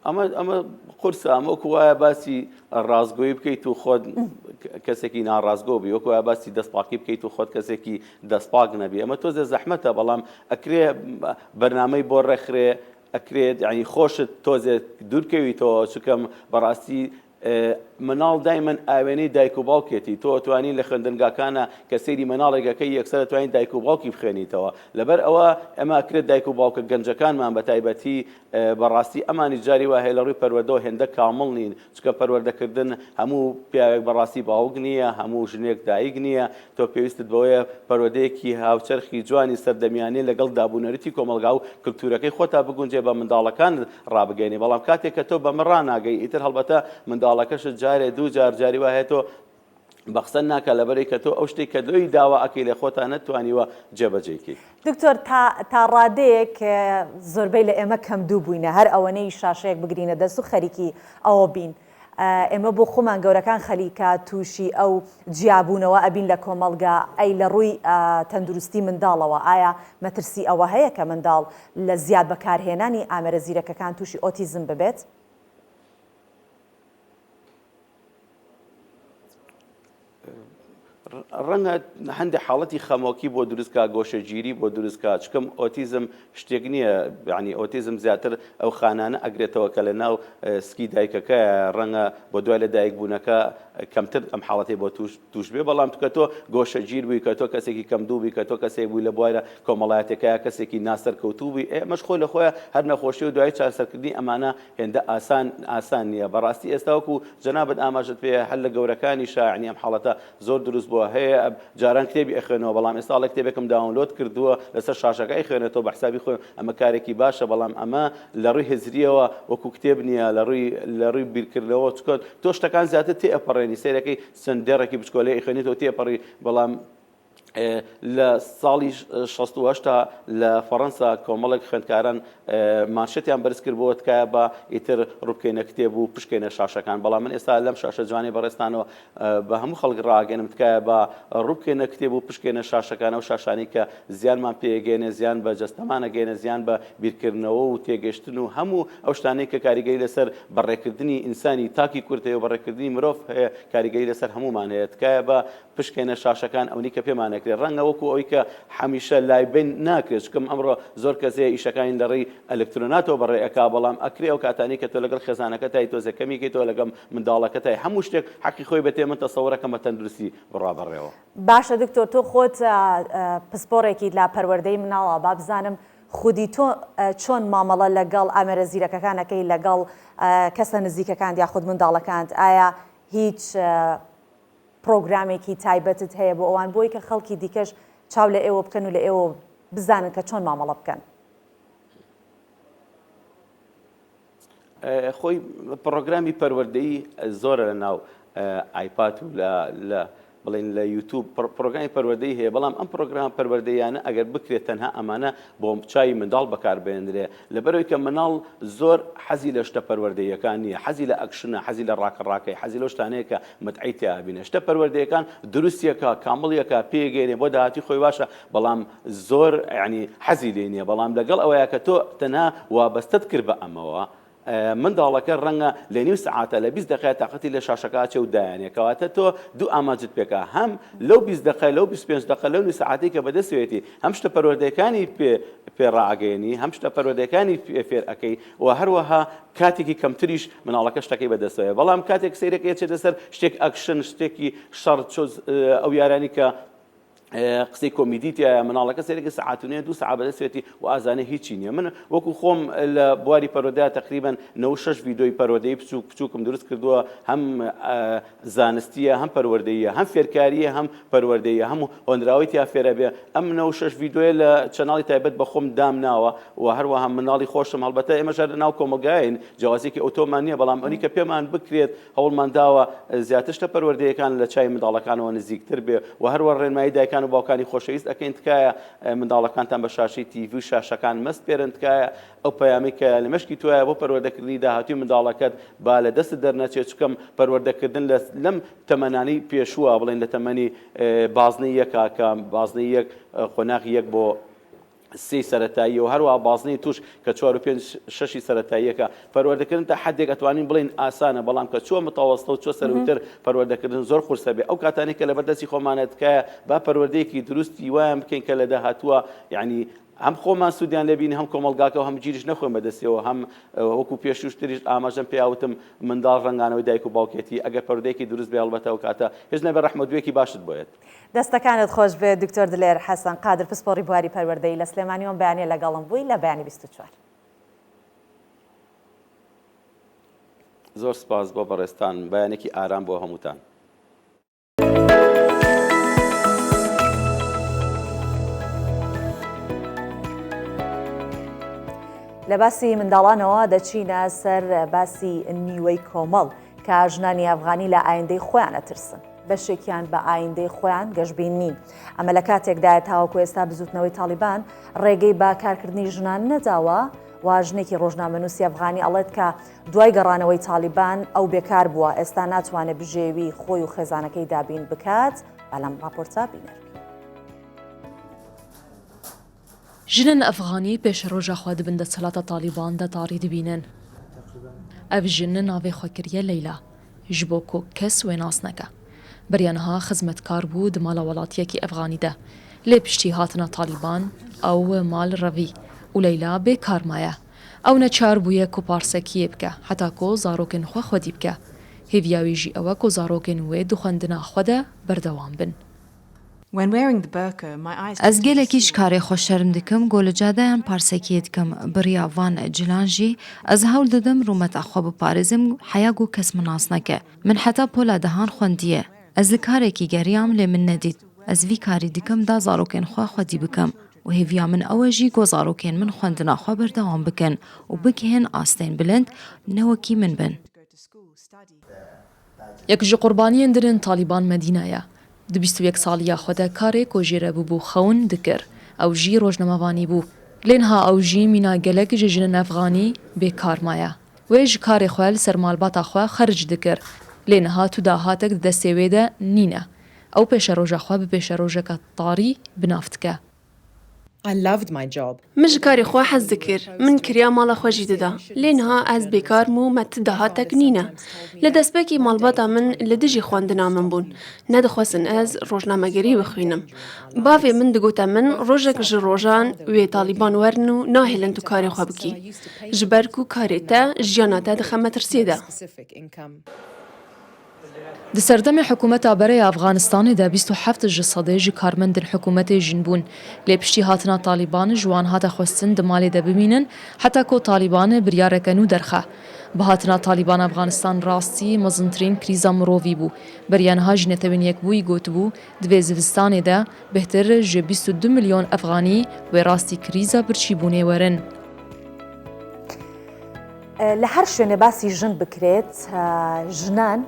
ئەمە قورسە ئەمە وەکو وایە باسی ڕازگۆیی بکەیت و خۆت کەسێکی ناڕازگۆ بی وەکو وایە باسی دەستپاکی بکەیت و خۆت کەسێکی دەستپاک نەبی ئەمە تۆزە زەحمەتە بەڵام ئەکرێ بەرنامەی بۆ ڕێکخرێ ئەکرێت ینی خۆشت تۆزێت دوورکەویتەوە چکەم بەڕاستی مناڵ دایمەن ئاوێنەی دایک و باوکێتی تۆ توانی لە خوێندنگاکانە کە سەیری مناڵێکەکەی یەکسەر توانین دایک و باوکی بخوێنیتەوە لەبەر ئەوە ئەمە کرێت دایک و باوکە گەنجەکانمان بە تایبەتی بەڕاستی ئەمانی جاری وایە لە ڕووی پەروەردە هێندە کامڵ نین چکە پەروەردەکردن هەموو پیاوێک بەڕاستی باوک نییە هەموو ژنێک دایک نییە تۆ پێویستت بەوەیە پەروەردەیەکی هاوچەرخی جوانی سەردەمیانەی لەگەڵ دابوونەرەتی کۆمەلگا و کللتورەکەی خۆتا بگونجێ بە منداڵەکان ڕابگەینی بەڵام کاتێک کە تۆ بەمە ڕناگەی ئیتر هەڵبەتە منداڵەکەشت جارێ دوو جار جاری وهێتەوە بەخسە ناکە لەبەرەی کە تۆ ئەو شتێک کە دۆی داوا ئەکەی لە خۆتان نەتوانیوە جێبەجێکی. دکتۆر تا ڕادەیەک زۆربەی لە ئێمە کەم دوو بووینە هەر ئەوەنەی شاشەیەک بگرینە دەست و خەریکی ئەوە بین. ئێمە بۆ خۆمان گەورەکان خەلیکە تووشی ئەو جیابوونەوە ئەبین لە کۆمەلگا ئەی لە ڕووی تەندروستی منداڵەوە ئایا مەترسی ئەوە هەیە کە منداڵ لە زیاد بەکارهێنانی ئامێرە زیرەکەکان تووشی ئۆتیزم ببێت؟ ڕەنگە هەندێک حاڵەتی خەمۆکی بۆ دروستکە گۆشەگیری بۆ دروستکە چکەم ئۆتیزم شتێک نییە یعنی ئۆتیزم زیاتر ئەو خانانە ئەگرێتەوە کە لە ناو سکی دایکەکە ڕەنگە بۆ دوای لە دایک بوونەکە کەمتر ئەم حاڵەتی بۆ توش بێ بەڵام کە تۆ گۆشەگیر بووی کە تۆ کەسێکی کەم دوو بی کە تۆ کەسێک بووی لە بوارە کۆمەڵایەتەکەیە کەسێکی ناسەرکەوتوو بووی ئێمەش خۆی لە خۆیان هەر نەخۆشی و دوای چارەسەرکردنی ئەمانە هێندە ئاسان نییە بەڕاستی ئێستا وەکو جەنابەت ئاماژت پێ هەر لە گەورەکانی شایعنی ئەم حاڵەتە زۆر دروست بووە هەیە جاران کتێبی ئەخوێنەوە بەڵام ئێستا لە کتێبێکم داونلۆد کردووە لەسەر شاشەکە خوێنێتەوە بە حسابی خۆی ئەمە کارێکی باشە بەڵام ئەمە لە ڕووی هزریەوە وەکو کتێب نییە لە ڕووی بیرکردنەوە چکۆت تۆ شتەکان زیاتر تێئەپەڕێنی سیرەکەی چەندێڕێکی بچکۆلەی خوێنیتەوە تێپەڕی بەڵام لە ساڵی 68 لە فەڕەنسا کۆمەڵێک خوێندکاران مانشێتیان بەرز کردبووە تکایە بە ئیتر ڕووبکەینە کتێب و پشکەینە شاشەکان بەڵام من ئێستا لەم شاشە جوانی بەڕێستانەوە بە هەموو خەڵک ڕاگەنم تکایە بە ڕووبکەینە کتێب و پشکەینە شاشەکان و شاشانی کە زیانمان پێگەێنێ زیان بە جەستەمانەگەێنە زیان بە بیرکردنەوە و تێگەشتن و هەموو ئەو شتانەی کە کاریگەری لەسەر بەڕێکردنی ئینسانی تاکی کورتەیە و بەڕێکردنی مرۆڤ هەیە کاریگەری لەسەر هەمومان هەیە تکایە بە پشکەینە شاشەکان ئەوەی کە پێمانە ڕەنگە وەکو ئەوی کە هەمیشە لایبین ناکرێت چکەم ئەمڕۆ زۆر کەسێ ئیشەکانی لەڕێی ئەلکترۆناتەوە بەڕێ ئەکا بەڵام ئەکرێ ئەو کاتانی کە تۆ لەگەڵ خێزانەکە تای تۆزەکەمیکەی تۆ لەگەم منداڵەکە تای هەموو شتێک حەقی خۆی بەتێ من تەسەوڕەکەم بە تەندروستی بڕابڕێەوە. باشە دکتۆر تۆ خۆت پسپۆڕێکی لا پەروەردەی مناڵە با بزانم خودی تۆ چۆن مامەڵە لەگەڵ ئامێرە زیرەکەکانەکەی لەگەڵ کەسە نزیکەکان یاخود منداڵەکانت ئایا هیچ پرۆگرامێکی تایبەتت هەیە بۆ ئەوان بۆی کە خەڵکی دیکەش چاو لە ئێوە بکەن و لە ئێوە بزانن کە چۆن مامەڵە بکەن؟ خۆی پرۆگرامی پەروەردەیی زۆرە لە ناو ئایپات و لە بڵین لە یوتیوب پرۆگرامی پەروەردەی هەیە بەڵام ئەم پرۆگرام پەروەردەیانە ئەگەر بکرێت تەنها ئەمانە بۆ چای منداڵ بەکاربێنرێ لەبەرەوەی کە مناڵ زۆر حەزی لە شتە پەروەردەیەکان نییە حەزی لە ئەکشنە حەزی لە ڕاکەڕاکەی حەزی لەو شتانەیە کە متعی تیابینە شتە پەروەردەیەکان دروستیەکە کامڵیەکە پێگەێنێ بۆ داهاتی خۆی باشە بەڵام زۆر یعنی حەزی لێ نییە بەڵام لەگەڵ ئەوەیە کە تۆ تەنها وابەستت کرد بە ئەمەوە منداڵەکە ڕەنگە لە نیو سعاتە لە 20 دقیقە تاقەتی لە شاشەکە چێ و دایانێ کەواتە تۆ دوو ئاماجت پێکە هەم لەو 20 دقیقە لەو 25 دقیقە لەو نیو سعاتی کە بەدەستوێتی هەم شتە پەروەردەیەکانی پێڕاگەێنی هەم شتە پەروەردەیەکانی فێر ئەەکەی و هەروەها کاتێکی کەمتریش مناڵەکە شتەکەی بەدەستەوەیە بەڵام کاتێک سیرەکە چێتە سەر شتێک ئەکشن شتێکی شەڕ ئەو یارانی کە قسەی کۆمیدیتیایە مناڵەکە سێرەکە سەعاتونەیە 2 سەعات بەدەستێتی و ئازانە هیچی نییە من وەکو خۆم لە بواری پەرۆدەیە تقریباً 96 ڤیدۆی پەرۆدەی بچووکم دروست کردووە هەم زانستیە هەم پەروەردەیە هەم فێرکاریە هەم پەروەردەیە هەموو هۆنراوی تیا فێرە بێ ئەم 96 ڤیدۆیە لە چەناڵی تایبەت بە خۆم دامناوە و هەروەها مناڵی خۆشم هەڵبەتە ئێمەش ناو کۆمەلگایین جیاوازێکی ئۆتۆمان نییە بەڵام ئەوەی کە پێمان بکرێت هەوڵمان داوە زیاتر شتە پەروەردەیەکان لە چای منداڵەکانەوە نزیکتر بێ و هەروە ڕێنمایی دایکان و باوکانی خۆشەویست ئەەکەین تکایە منداڵەکانتان بە شاشەی تیڤ و شاشەکان مەست پێرن تکایە ئەو پەیامی کە لە مەشکی توایە بۆ پەروەردەکردنی داهاتوی منداڵەکەت با لە دەست دەرنەچێت چکەم پەروەردەکردن لەم تەمەنانی پێشووە بڵێن لە تەمەنی بازنەی یەکە کە بازنەی یەک خۆناغی یەک بۆ 3 سەرەتایی و هەروە بازنەی توش کە 4 و 5 6 سەرەتاییەکە پەروەردەکردن تا حدێک ئەتوانین بڵین ئاسانە بەڵام کە چوە متەوەستە و چوە سەروتر پەروەردەکردن زۆر قورسە بێ ئەو کاتانی کە لەبەردەستی خۆمانێت تکایە با پەروەردەیەکی دروستی وایە بکەین کە لە داهاتووە یعنی هەم خۆمان سوودیان لێبینی هەم کۆمەلگاکە و هەم گیریش نەخۆین بەدەستیەوە هەم وەکو پێشوشتریش ئاماژەم پێیاوتم منداڵ ڕەنگانەوەی دایک و باوکێتی ئەگەر پەروەردەیەکی دروست بێ هەڵبەتە و کاتە هیچ نەبێ ڕەحمەتگوێکی باشت بۆیت. دەستەکانت خۆش بێت دکتۆر دلێر حەسەن قادر پسپۆڕی بواری پەروەردەی لە سلێمانیەوە بەیانیە لەگەڵم بووی لە بەیانی 24. زۆر سپاس بۆ بەڕێستان بەیانێکی ئارام بۆ هەمووتان. لە باسی منداڵانەوە دەچینە سەر باسی نیوەی کۆمەڵ کە ژنانی ئەفغانی لە ئایندەی خۆیان ئەترسن بەشێکیان بە ئایندەی خۆیان گەشتبین نین ئەمە لە کاتێکدایە تاوەکو ئێستا بزوتنەوەی تالیبان ڕێگەی با کارکردنی ژنان نەداوە واژنێکی ڕۆژنامەنووسی ئەفغانی ئەڵێت کە دوای گەڕانەوەی تالیبان ئەو بێکار بووە ئێستا ناتوانێت بژێوی خۆی و خێزانەکەی دابین بکات بەڵام راپۆرتا بینەر ژنن ئەفغانی پێش ڕۆژەخوا دەبن دەسەڵاتە تالیبان دەتاڕی دەبینن ئەف ژنە ناوێ خۆکردیە لەیلا ji bo ku kes wê nas neke. Beryanha xizmetkar bû di mala welatiyekî Efganî de. Lê piştî hatina Taliban ew mal revî û Leyla bêkar maye. Ew neçar bûye ku parsekiyê bike heta ku zarokên xwe xwedî bike. Hêviya wê jî ew e ku zarokên wê di xwendina xwe de berdewam bin. Ez gelekî ji karê xwe şerm dikim got li cadeyan parsekiyê dikim biriya van cilan jî ez hewl didim rûmeta xwe biparêzim heya got kes min nas neke min heta pola dehan xwendiye ez li karekî geriyam lê min nedît ez vî karî dikim da zarokên xwe xwedî bikim û hêviya min ew e jî got zarokên min xwendina xwe berdewam bikin û bigihên astên bilind newekî min bin. Yek ji qurbaniyên dirin Taliban Medîneye. Di 21 saliya xwe de karê ku jê re bûbû xewin dikir. Ew jî rojnamevanî bû. Lênha ew jî mîna gelek ji jinên Efganî bêkar maye. Wê ji karê xwe li ser malbata xwe xerc dikir. Lênha tu dahatek di destê wê de nîne. Ew pêşeroja xwe bi pêşerojeka tarî binav dike. Min ji karê xwe hez dikir. Min kiriya mala xwe jî dida. Lênha ez bêkar mû me ti dahatek nîne. Li destpêkî malbata min li dijî xwendina min bûn. Nedixwestin ez rojnamegerî bixwînim. Bavê min digote min rojek ji rojan wê Taliban werin û nahêlin tu karê xwe bikî. Ji ber ku karê te jiyana te dixe metirsiyê de. Di serdemê hikûmeta Bereya Efganistanê de 27 ji sedê ji karmendên hikûmetê jin bûn. Lê piştî hatina Taliban ji wan hate xwestin di malê de bimînin heta ku Taliban biryareke nû derxe. Bi hatina Taliban Efganistan rastî mezintirîn krîza mirovî bû. Beryanha ji netewên yekbûyî gotibû di vê zivistanê de bêhtir ji 22 milyon Efganî wê rastî krîza birçîbûnê werin. لە هەر شوێنێ باسی ژن بکرێت ژنان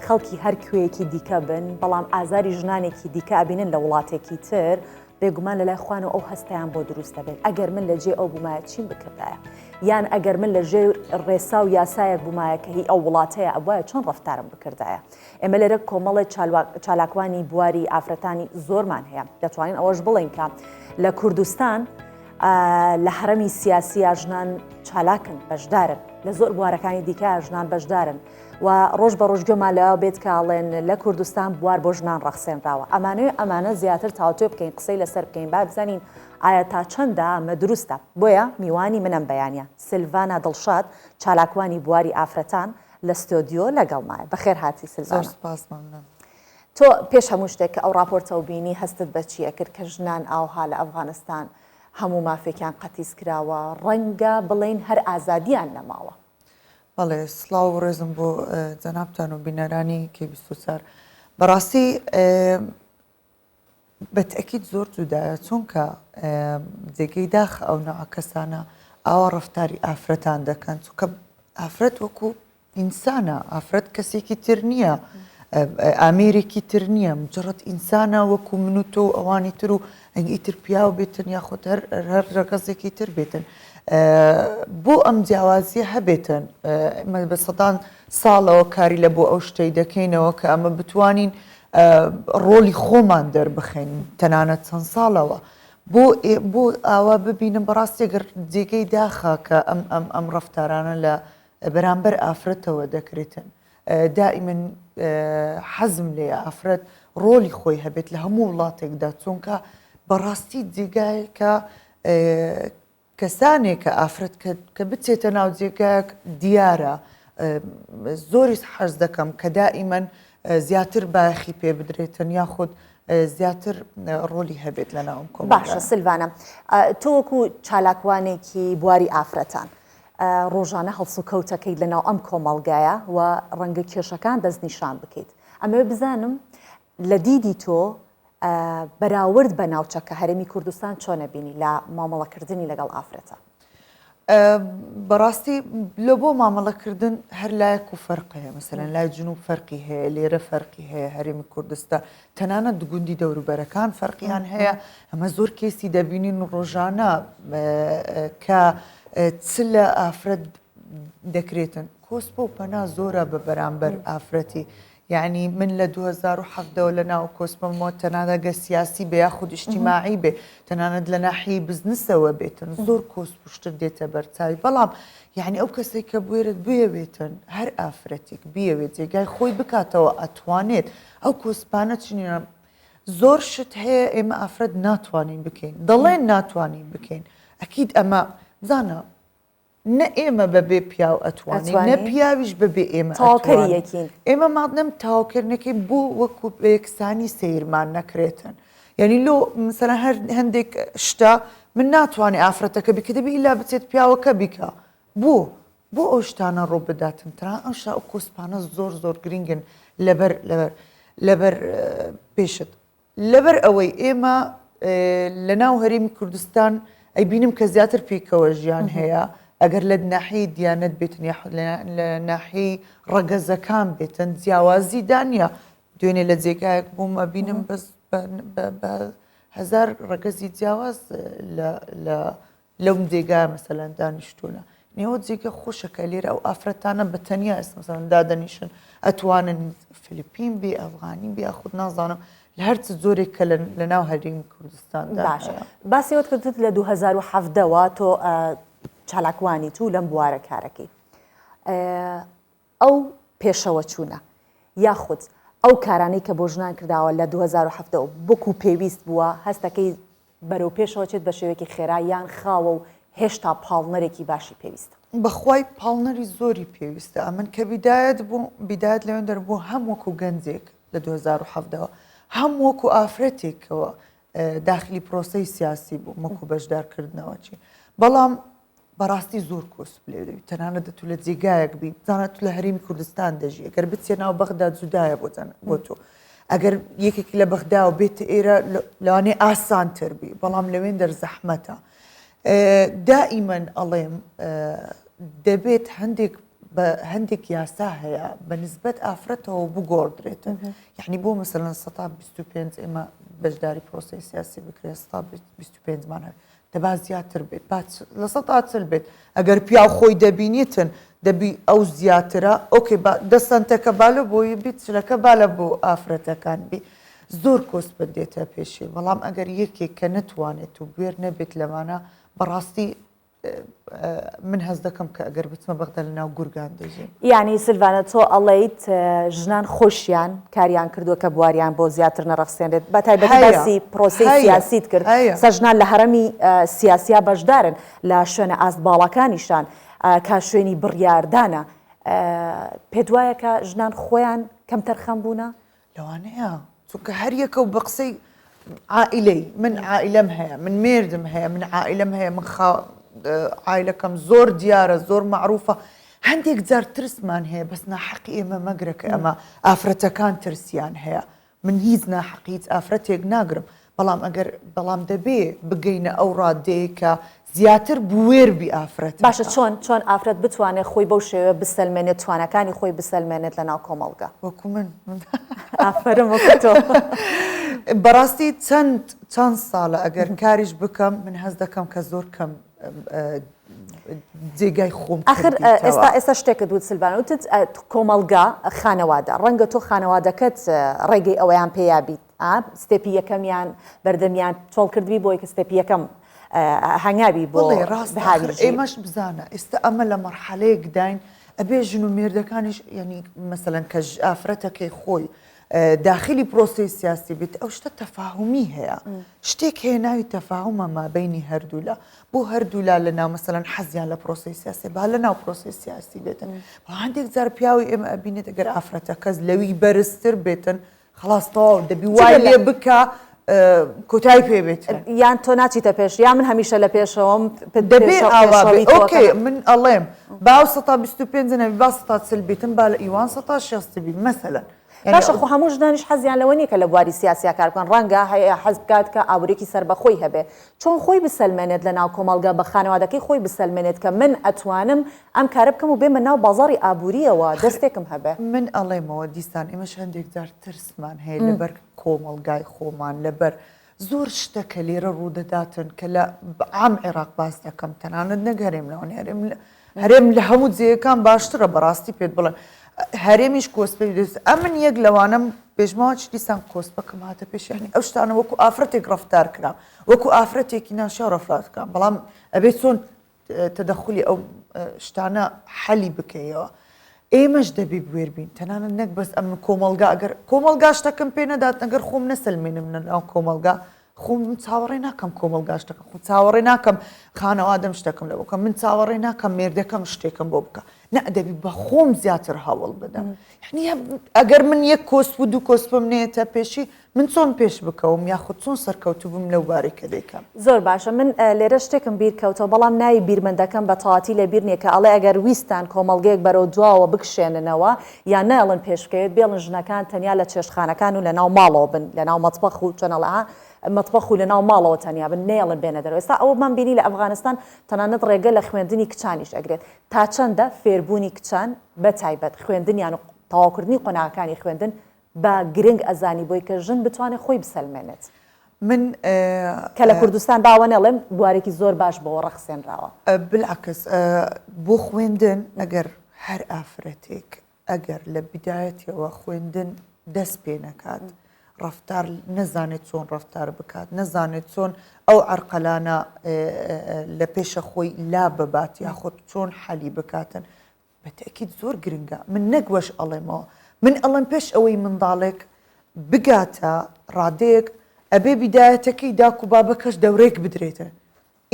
خەڵکی هەر کوێیەکی دیکە بن بەڵام ئازاری ژنانێکی دیکە ئەبینن لە وڵاتێکی تر بێگومان لە لای خوان و ئەو هەستیان بۆ دروست دەبێت ئەگەر من لە جێ ئەو بوومایە چیم بکردایە یان ئەگەر من لە ژێ ڕێسا و یاسایەک بوومایە کە هی ئەو وڵاتەیە ئەوایە چۆن ڕەفتارم بکردایە ئێمە لێرە کۆمەڵی چالاکوانی بواری ئافرەتانی زۆرمان هەیە دەتوانین ئەوەش بڵین کە لە کوردستان لە حرەمی سیاسی ژنان چالاکن بەشدارن لە زۆر بوارەکانی دیکە ژنان بەشدارن و ڕۆژ بە ڕۆژگۆمان لەوە بێت کاڵێن لە کوردستان بوار بۆ ژنان ڕەخسێنراوە ئەمانە زیاتر تاوتێ بکەین قسەی لەسەر بکەین با بزانین ئایا تا چەندە ئەمە دروستە بۆیە میوانی منم بەیانە سلڤانا دڵشاد چالاکوانی بواری ئافرەتان لە ستۆدیۆ لەگەڵمایە بەخێر هاتی سلڤانا تۆ پێش هەموو شتێک کە ئەو راپۆرتە و بینی هەستت بە چیە کرد کە ژنان ئاوها لە ئەفغانستان هەموو مافێکیان قەتیس کراوە ڕەنگە بڵێن هەر ئازادیان نەماوە بەڵێ سڵاو و ڕێزم بۆ جەنابتان و بینەرانی کێبیستوسەر بەڕاستی بەتەکیید زۆر جودایە چونکە جێگەی داخ ئەو نەوە کەسانە ئاوا ڕەفتاری ئافرەتان دەکەن چونکە ئافرەت وەکو ئینسانە ئافرەت کەسێکی تر نییە ئامێرێکی تر نییە مجرد ئینسانە وەکو من و تۆ ئەوانی تر و ئەنگی ئیتر پیاو بێتن یاخۆت هەر ڕەگەزێکی تر بێتن بۆ ئەم جیاوازیە هەبێتن بە سەدان ساڵەوە کاری لە بۆ ئەو شتەی دەکەینەوە کە ئەمە بتوانین ڕۆلی خۆمان دەربخەین تەنانەت چەند ساڵەوە بۆ ئاوا ببینم بەڕاستی گەر جێگەی داخە کە ئەم ڕەفتارانە لە بەرامبەر ئافرەتەوە دەکرێتن دائیمەن حەزم لێ ئافرەت ڕۆلی خۆی هەبێت لە هەموو وڵاتێکدا چونکە بەڕاستی جێگایەکە کەسانێک کە ئافرەت کە بچێتە ناو جێگایەک دیارە زۆری حەز دەکەم کە دائیمەن زیاتر باخی پێ بدرێتن یاخود زیاتر ڕۆلی هەبێت لە ناوم کۆم باشە سلڤانە تۆ وەکو چالاکوانێکی بواری ئافرەتان ڕۆژانە هەڵس و کەوتەکەیت لەناو ئەم کۆمەڵگایە و ڕەنگە کێشەکان دەستنیشان بکەیت ئەمە بزانم لە دیدی تۆ بەراورد بە ناوچەکە هەرێمی کوردستان چۆنە بینی لە مامەڵەکردنی لەگەڵ ئافرەتە بەڕاستی لە بۆ مامەڵەکردن هەر لایەک و فەرق هەیە مەسەرەن لای جنوب فەرقی هەیە لێرە فەرقی هەیە هەرێمی کوردستان تەنانەت دوگوندی دەوروبەرەکان فەرقیان هەیە ئەمە زۆر کێسی دەبینین ڕۆژانە کە چ لە ئافرەت دەکرێتن کۆسپە و پەنا زۆرە بە بەرامبەر ئافرەتی یعنی من لە 2007ەوە لە ناو کۆسپەمەوە تەنانەگە سیاسی بێ یاخود اجتیماعی بێ تەنانەت لە ناحیی بزنسەوە بێتن زۆر کۆس پشتر دێتە بەرچاوی بەڵام یعنی ئەو کەسێک کە بێرت بێوێتن هەر ئافرەتێک بیەوێت جێگای خۆی بکاتەوە ئەتوانێت ئەو کۆسپانە چنیە زۆر شت هەیە ئێمە ئافرەت ناتوانین بکەین دەڵێن ناتوانین بکەین ئەکید ئەمە بزانە نە ئێمە بەبێ پیاو ئەتوانین نە پیاویش بەبێ ئێمە تاواکەریەکین ئێمە مادەم تاواکردنەکەی بۆ وەکو یەکسانی سیرمان نەکرێتن یعنی لۆ مثلا هەندێک شتا من ناتوانێت ئافرەتەکە بکە دەبی ئیلا بچێت پیاوەکە بیکە بۆ ئەو شتانە ڕۆ بداتن تران ئەو شا ئەو کۆسپانە زۆر زۆر گرنگن لەبەر پێشت لەبەر ئەوەی ئێمە لە ناو هەرێمی کوردستان ئەیبینم کە زیاتر پێکەوە ژیان هەیە ئەگەر لە ناحی دیانەت بێتن یاخود لە ناحی ڕەگەزەکان بێتن جیاوازی دانیە دوێنێ لە جێگایەک بووم ئەبینم بە هزار ڕەگەزی جیاواز لەم جێگای مەسەلەن دانیشتوونە نێوە جێگە خۆشەکە لێرە ئەو ئافرەتانە بە تەنیا ئێستا مەسەلەن دادەنیشن ئەتوانن فیلیپین بێ ئەفغانی بێ یاخود نازانم لە هەرچ زۆرێک کە لە ناو هەرێمی کوردستاندا باشە باسیەوەت کردت لە 2007ەوە تۆ چالاکوانی تو لەم بوارە کارەکەی ئەو پێشەوە چوونە یاخود ئەو کارانەی کە بۆ ژنان کرداوە لە 2007 بکو پێویست بووە هەستەکەی بەرەو پێشەوە چێت بە شێوەیەکی خێراییان خاوە و هێشتا پاڵنەرێکی باشی پێویستە بەخوای پاڵنەری زۆری پێویستە ئەمن کە بیدایەت لەوێن دەربوو هەم وەکو گەنجێک لە 2007ەوە هەم وەکو ئافرەتێکەوە داخلی پرۆسەی سیاسی بوو وەکو بەشدارکردنەوە چی بەڵام بەڕاستی زۆر کۆس لێ دەوی تەنانە دەتو لە جێگایەک بی بزانێت تو لە هەرێمی کوردستان دەژی ئەگەر بچێ ناو بەغدا جودایە بۆ تۆ ئەگەر یەکێکی لە بەغدا و بێتە ئێرە لەوانێ ئاسانتر بی بەڵام لەوێن دەرزەحمەتە دائیمەن ئەڵێم دەبێت هەندێک یاسا هەیە بە نسبەت ئافرەتەوە بگۆڕدرێتن یعنی بۆ مەسەلەن 125 ئێمە بەشداری پرۆسەی سیاسی بکرێت 125مان هەیە دەبا زیاتر بێت لە 100 بێت ئەگەر پیاو خۆی دەبینیتن دەبی ئەو زیاترە ئۆکێ دەستەنتەکە بالە بۆی بیت چلەکە بالە بۆ ئافرەتەکان بی زۆر کۆس بدێتە پێشێ بەڵام ئەگەر یەکێک کە نتوانێت و بێر نەبێت لەمانە بەڕاستی من هەز دەکەم کە ئەگەر بچمە بەغدا لە ناو گورگان دەژین یعنی سلڤانە تۆ ئەڵێیت ژنان خۆشیان کاریان کردووە کە بوواریان بۆ زیاتر نەڕەخسێنێت بە تایبەتی باسی پرۆسەی سیاسیت کرد سە ژنان لە هەرەمی سیاسیا بەشدارن لە شوێنە ئاست باڵەکانیشان کە شوێنی بڕیاردانە پێت وایە کە ژنان خۆیان کەم تەرخەم بوونە لەوانەیە چونکە هەر یەکە و بەقسەی عائلەی من عائلەم هەیە من مێردم هەیە من عائلەم هەیە من عائلەکەم زۆر دیارە زۆر معروفە هەندێک جار ترسمان هەیە بەس ناحەقی ئێمە مەگرەکە ئەمە ئافرەتەکان ترسیان هەیە من هیچ ناحەقی هیچ ئافرەتێک ناگرم بەڵام دەبێ بگەینە ئەو ڕادەیە کە زیاتر بوێربی ئافرەت باشە چۆن ئافرەت بتوانێت خۆی بەو شێوە بسەلمێنێت توانەکانی خۆی بسەلمێنێت لە ناو کۆمەڵگە وەکو من ئافرەم وەکو تۆ بەڕاستی چەند ساڵە ئەگەر کاریش بکەم من هەز دەکەم کە زۆر کەم جێگای خۆم ئاخر ئێستا شتێکە دوت سلڤانە وتت کۆمەڵگا خانەوادە ڕەنگە تۆ خانەوادەکەت ڕێگەی ئەوەیان پێیابیت ستێپی یەکەمیان بەردەمیان تۆڵ کردوی بۆی کە ستێپی یەکەم هەنگاوی بۆ ئێمەش بزانە ئێستا ئەمە لە مەرحەلەیەک داین ئەبێ ژن و مێردەکانیش ینی مەسەلەن کە ئافرەتەکەی خۆی داخلی پرۆسی سیاسی بێت ئەو شتە تەفاهمی هەیە شتێک هەیە ناوی تەفاهمە مابینی هەردوولا بۆ هەردوولا لە ناو مەسەلەن حەزیان لە پرۆسی سیاسی با لە ناو پرۆسی سیاسی بێتن بە هەندێک جار پیاوی ئێمە ئەبینێت ئەگەر ئافرەتە کەس لەوی بەرزتر بێتن خلاص تەواو دەبی وای لێ بکە کۆتایی پێ بێت یان تۆ ناچیتە پێش یا من هەمیشە لە پێشەوەم دەبێت ئۆکێ من ئەڵێم با 125 نەبی با 140 بیتم با لە ئیوان 160 بی مەسەلەن باشە خۆ هەموو ژنانیش حەزیان لەوە نیە کە لە بواری سیاسیا کار بکەن ڕەنگە هەیە حەز بکات کە ئابوورێکی سەربەخۆی هەبێ چۆن خۆی بسەلمێنێت لە ناو کۆمەلگا بە خانەوادەکەی خۆی بسەلمێنێت کە من ئەتوانم ئەم کارە بکەم و بێمە ناو بازاڕی ئابووریەوە دەستێکم هەبێ من ئەڵێمەوە دیسان ئێمەش هەندێک جار ترسمان هەیە لەبەر کۆمەلگای خۆمان لەبەر زۆر شتەکە لێرە ڕوودەداتن کە لە عام عێراق باس دەکەم تەنانەت نەگەرێم لەوەنی هەرێم لە هەموو جێیەکان باشترە بەڕاستی پێت بڵێن هەرێمیش کۆسپی دەست ئەمن یەک لەوانم پێشماوە دیسان کۆسپەکەم هاتە پێشیانی ئەو شتانە وەکو ئافرەتێک ڕەفتار کرام وەکو ئافرەتێکی ناشا ڕەفتارکەم بەڵام ئەبێت چۆن تەدەخولی ئەو شتانە حەلی بکەیەوە ئێمەش دەبی بوێربین تەنانەت نەک بەس ئەم کۆمەلگا ئەگەر کۆمەلگا شتەکەم پێ نەدات ئەگەر خۆم نەسەلمێنم ناو کۆمەلگا خۆم چاوەڕێ ناکەم کۆمەلگا شتەکەم خۆ چاوەڕێ ناکەم خانەوادەم شتەکەم لە بکەم من چاوەڕێ ناکەم مێردەکەم شتێکم بۆ بکە نە دەبی بە خۆم زیاتر هەوڵ بدەم یعنی ئەگەر من یەک کۆسپ و دوو کۆسپم نێتە پێشی من چۆن پێش بکەوم یاخود چۆن سەرکەوتو بووم لەو بارێکە دەیکەم زۆر باشە من لێرە شتێکم بیر کەوتەوە بەڵام ناوی بیرمەندەکەم بە تەواتی لە بیر نییە کە ئەڵێ ئەگەر ویستان کۆمەڵگەیەک بەرەو دواوە بکشێننەوە یان نەڵن پێشکەوێت بێڵن ژنەکان تەنیا لە چێشخانەکان و لە ناو ماڵەوە بن لە ناو مەتبەخ و چۆنەڵەها مەتبەخ و لە ناو ماڵەوە تەنیا بن نێڵن بێنە دەرەوە ئێستا ئەوەمان بینی لە ئەفغانستان تەنانەت ڕێگە لە خوێندنی کچانیش ئەگرێت تا چەندە فێربوونی کچان بە تایبەت خوێندنیان و تەواوکردنی قۆناغەکانی خوێندن بە گرنگ ئەزانی بۆی کە ژن بتوانێت خۆی بسەلمێنێت من کە لە کوردستان باوە نەڵێم بوارێکی زۆر باش بەوە ڕەخسێنراوە بالعکس بۆ خوێندن ئەگەر هەر ئافرەتێک ئەگەر لە بدایەتەوە خوێندن دەست پێ نەکات ڕفتار نەزانێت چۆن ڕفتار بکات نەزانێت چۆن ئەو عەرقەلانە لە پێشە خۆی لا ببات یاخود چۆن حەلی بکاتن بەتەکید زۆر گرنگە من نەگوەش ئەڵێمەوە من ئەڵم پێش ئەوەی منداڵێک بگاتە ڕادەیەک ئەبێ بیدایەتەکەی داک و بابەکەش دەورێک بدرێتە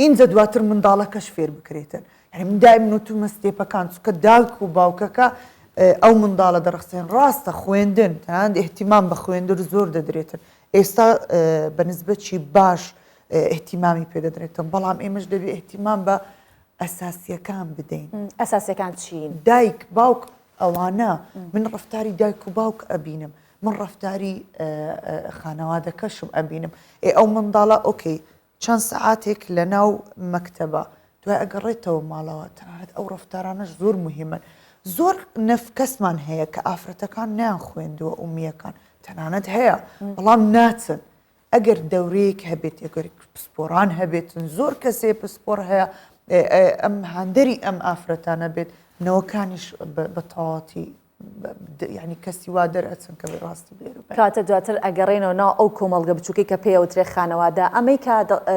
ئینجا دواتر منداڵەکەش فێر بکرێتن یعنی من دایم نوتومە ستێپەکان چونکە داک و باوکەکە ئەو منداڵە دەرەخسێن ڕاستە خوێندن تاند احتیمام بە خوێندن زۆر دەدرێتن ئێستا بەنسبەتی باش احتیمامی پێدەدرێتن بەڵام ئێمەش دەبێت احتیمام بە ئەساسیەکان بدەین ئەساسیەکان چین دایک باوک ئەوانە من ڕفتاری دایک و باوک ئەبینم من ڕفتاری خانەوادەکەشم ئەبینم ئەو منداڵە ئۆکەی چەند سەعاتێک لە ناو مەکتەبە دوای ئەگەڕێتەوە ماڵەوە تەنانەت ئەو ڕفتارانەش زۆر مهمن زۆر نەف کەسمان هەیە کە ئافرەتەکان نیان خوێندووە ئومیەکان تەنانەت هەیە بەڵام ناچن ئەگەر دەورەیەک هەبێت ئەگەر پسپۆران هەبێتن زۆر کەسێ پسپۆر هەیە ئەم هەندەری ئەم ئافرەتانە بێت نەوەکانیش بە تەواتی یعنی کەسی وا دەرئەچن کە بە ڕاستی بێر کاتە دواتر ئەگەڕێنەوە ناو ئەو کۆمەڵگە بچووکەی کە پێوترێ خانەوادە ئەمەی کە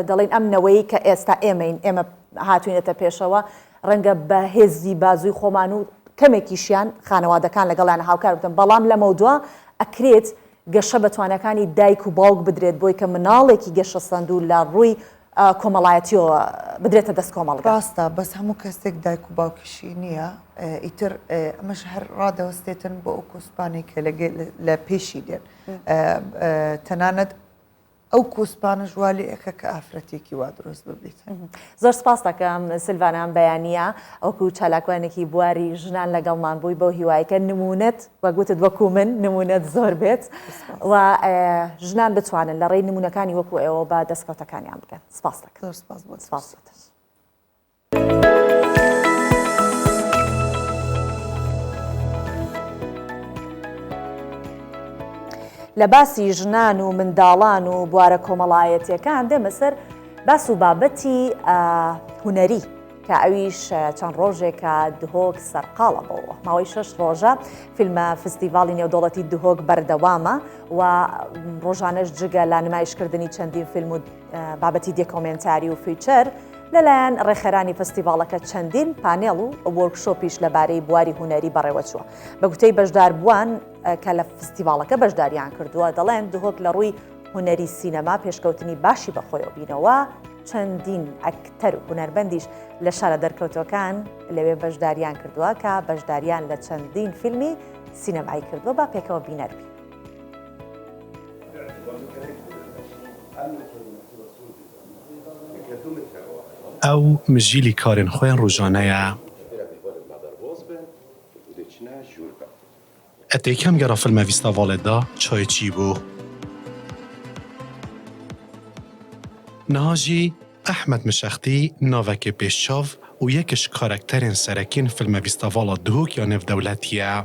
دەڵێن ئەم نەوەی کە ئێستا ئێمە هاتوینێتە پێشەوە ڕەنگە بە هێزی بازووی خۆمان و کەمێکیشیان خانەوادەکان لەگەڵیان هاوکار بن بەڵام لە مەودووە ئەکرێت گەشە بەتوانەکانی دایک و باوک بدرێت بۆی کە مناڵێکی گەشە سندوو لە ڕووی کۆمەڵایەتیەوە بدرێتە دەست کۆمەڵگا ڕاستە بەس هەموو کەسێک دایک و باوکیشی نییە ئیتر ئەمەش هەر ڕادەوەستێتن بۆ ئەو کۆسپانێک کە لە پێشی دێن تەنانەت ئەو کۆسپانە ژوالی ئەەکە کە ئافرەتێکی وا دروست ببێت زۆر سپاس دەکەم سلڤانان بەیانە ئەوکو چالاکوانێکی بواری ژنان لەگەڵمان بووی بۆ هیوایکە نمونەت وەگوتت وەکو من نمونەت زۆر بێت و ژنان بتوانن لە ڕێی نمونونەکانی وەکو ئێوە بە دەستکەوتەکانیان بکەن سپاس دەکەم زۆر سپاس بۆ سپاس. لە باسی ژنان و منداڵان و بوارە کۆمەڵایەتیەکان دێمە سەر باس و بابەتی هونەری کە ئەویش چەند ڕۆژێکە دهۆک سەرقاڵە بەوە ماوەی 6 ڕۆژە فیلمە فستیڤاڵی نێودوڵەتی دهۆک بەردەوامە و ڕۆژانەش جگە لە نمایشکردنی چەندین فیلم و بابەتی دێکۆمنتاری و فیچەر لەلایەن ڕێخەرانی فستیڤاڵەکە چەندین پانێڵ و وەرکشۆپیش لەبارەی بواری هونەری بەڕێوەچووە بە گوتەی بەشدار بووان کە لە فستیڤاڵەکە بەشداریان کردووە دەڵێن دهۆک لە ڕووی هونەری سینەما پێشکەوتنی باشی بەخۆیەوە بینەوە چەندین ئەکتەر و هونەربەندیش لە شارە دەرکەوتەکان لەوێ بەشداریان کردووە کە بەشداریان لە چەندین فیلمی سینەمایی کردووە با پێکەوە بینەربی. ئەو مژیلی کارên xwe ڕۆژانەیە اتیکم گرا فیلم ویستاوالدا چای چی بو. نهاجی احمد مشختی ناوک پیشچاو و یکش کارکترین سرکین فیلم ویستاوالا دهوک یا نف دولتیه.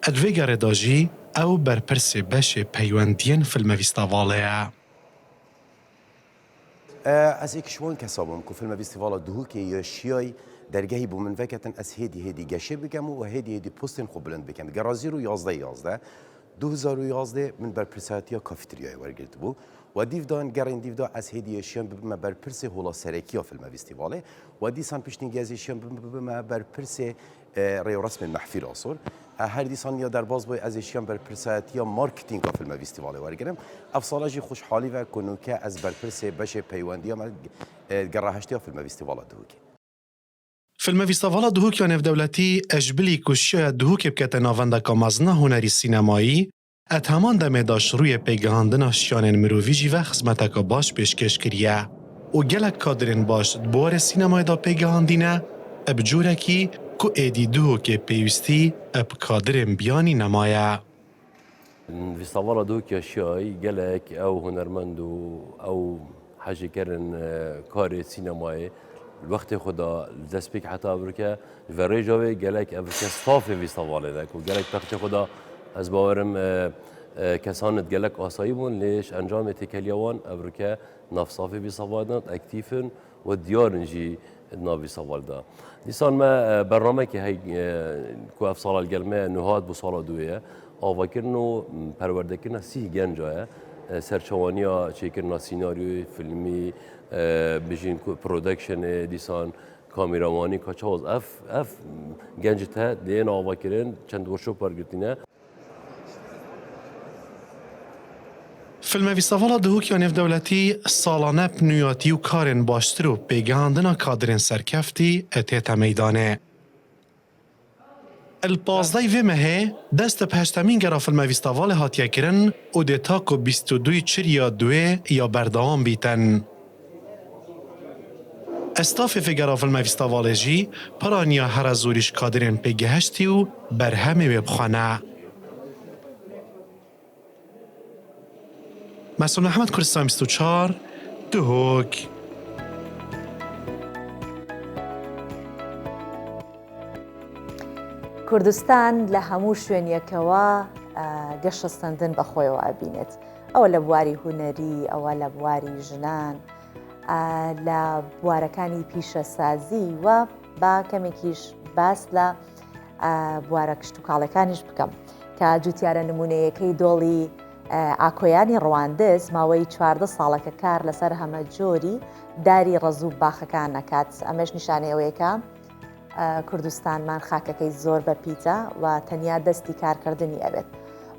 ادویگر داجی او برپرس بش پیوندین فیلم ویستاواله. از یک شوان کسابم که فیلم ویستیوالا دهوکی یا شیای درگاهی بو من وقتن از هدی گشه بگم و هدی پستن خوب بلند بکن. گرازی رو 2011 من برپرساتیا کافتریای ورگرد بو و دیودان گرین دیودا از هدی شیان ببم برپرس هولا سرکیا فیلم ویستیواله و دیسان پشتین گازی شیان ببم برپرس ریو رسم محفیر آسور. هر دیسان یا در باز باید از ایشان برپرسات یا مارکتینگ کا فیلم ویستیواله وارگرم افسالاجی خوشحالی و کنوکه از برپرس بشه پیوندی یا گرهشتی فیلم ویستیواله دهوکی. فیلم ویستاوالا دهوک یا نف دولتی اجبلی کشیای دهوک بکت ناونده کامازنا هنری سینمایی ات همان دمه داشت روی پیگهاندن شیان مروویجی و خدمت که باش پیشکش کریه و گلک کادرین باش بوار سینمای دا پیگهاندینه اب جوره کی کو ایدی دهوک پیوستی اب کادرین بیانی نمایه. ویستاوالا دهوک یا شیای گلک او هنرمند او حاجی کرن کار سینمایی وقت خدا دست پیک حتی ابرکه و ریجاوی گلک ابرکه صاف ویستاواله دک و گلک وقت خدا از باورم کسانت گلک آسایی بون لیش انجام تکلیوان ابرکه نف صاف ویستاواله اکتیفن و دیارنجی ناف ویستاواله. دیسان ما برنامه که هی کو افصال الگلمه نهاد بصاله دویه آواکرنو پروردکرنا سی گنجایه سرچوانیا چیکرنا سیناریوی فیلمی بجین پرودکشن دیسان کامیرامانی کاچاوز اف گنجته دین آواکرن چند ورشو پرگرتینه. فیلم ویستاوالا دهوک یا نف دولتی سالانه بنیاتی و کارن باشتر و پیگهاندن کادرین سرکفتی اتیت میدانه. الپازدهی و مهه دست پشتمین گرا فیلم ویستاوالا هاتیه کرن و دیتا که 22 چریا دوی یا بردوام بیتن. استاف فیگرا فیلم ویستاوالا جی پرانیا هر زوریش کادرین پیگهشتی و برهمی ببخانه. مسئول محمد کردستان 24 دهوک. کوردستان لە هەموو شوێنیەکەوە گەشتستەندن بەخۆیەوە ئەبینێت. ئەوە لە بواری هونەری، ئەوە لە بواری ژنان، لە بوارەکانی پیشەسازی و با کەمێکیش باس لە بوارە کشت و کاڵەکانیش بکەم کە جوتیارە نمونەیەکەی دۆڵی ئاکۆیانی ڕواندز ماوەی 14 ساڵەکە کار لەسەر هەمە جۆری داری ڕەزوو باخەکان نەکات. ئەمەش نیشانەیەوەیەکە کوردستانمان خاکەکەی زۆر بەپیتە و تەنیا دەستی کارکردنی ئەبێت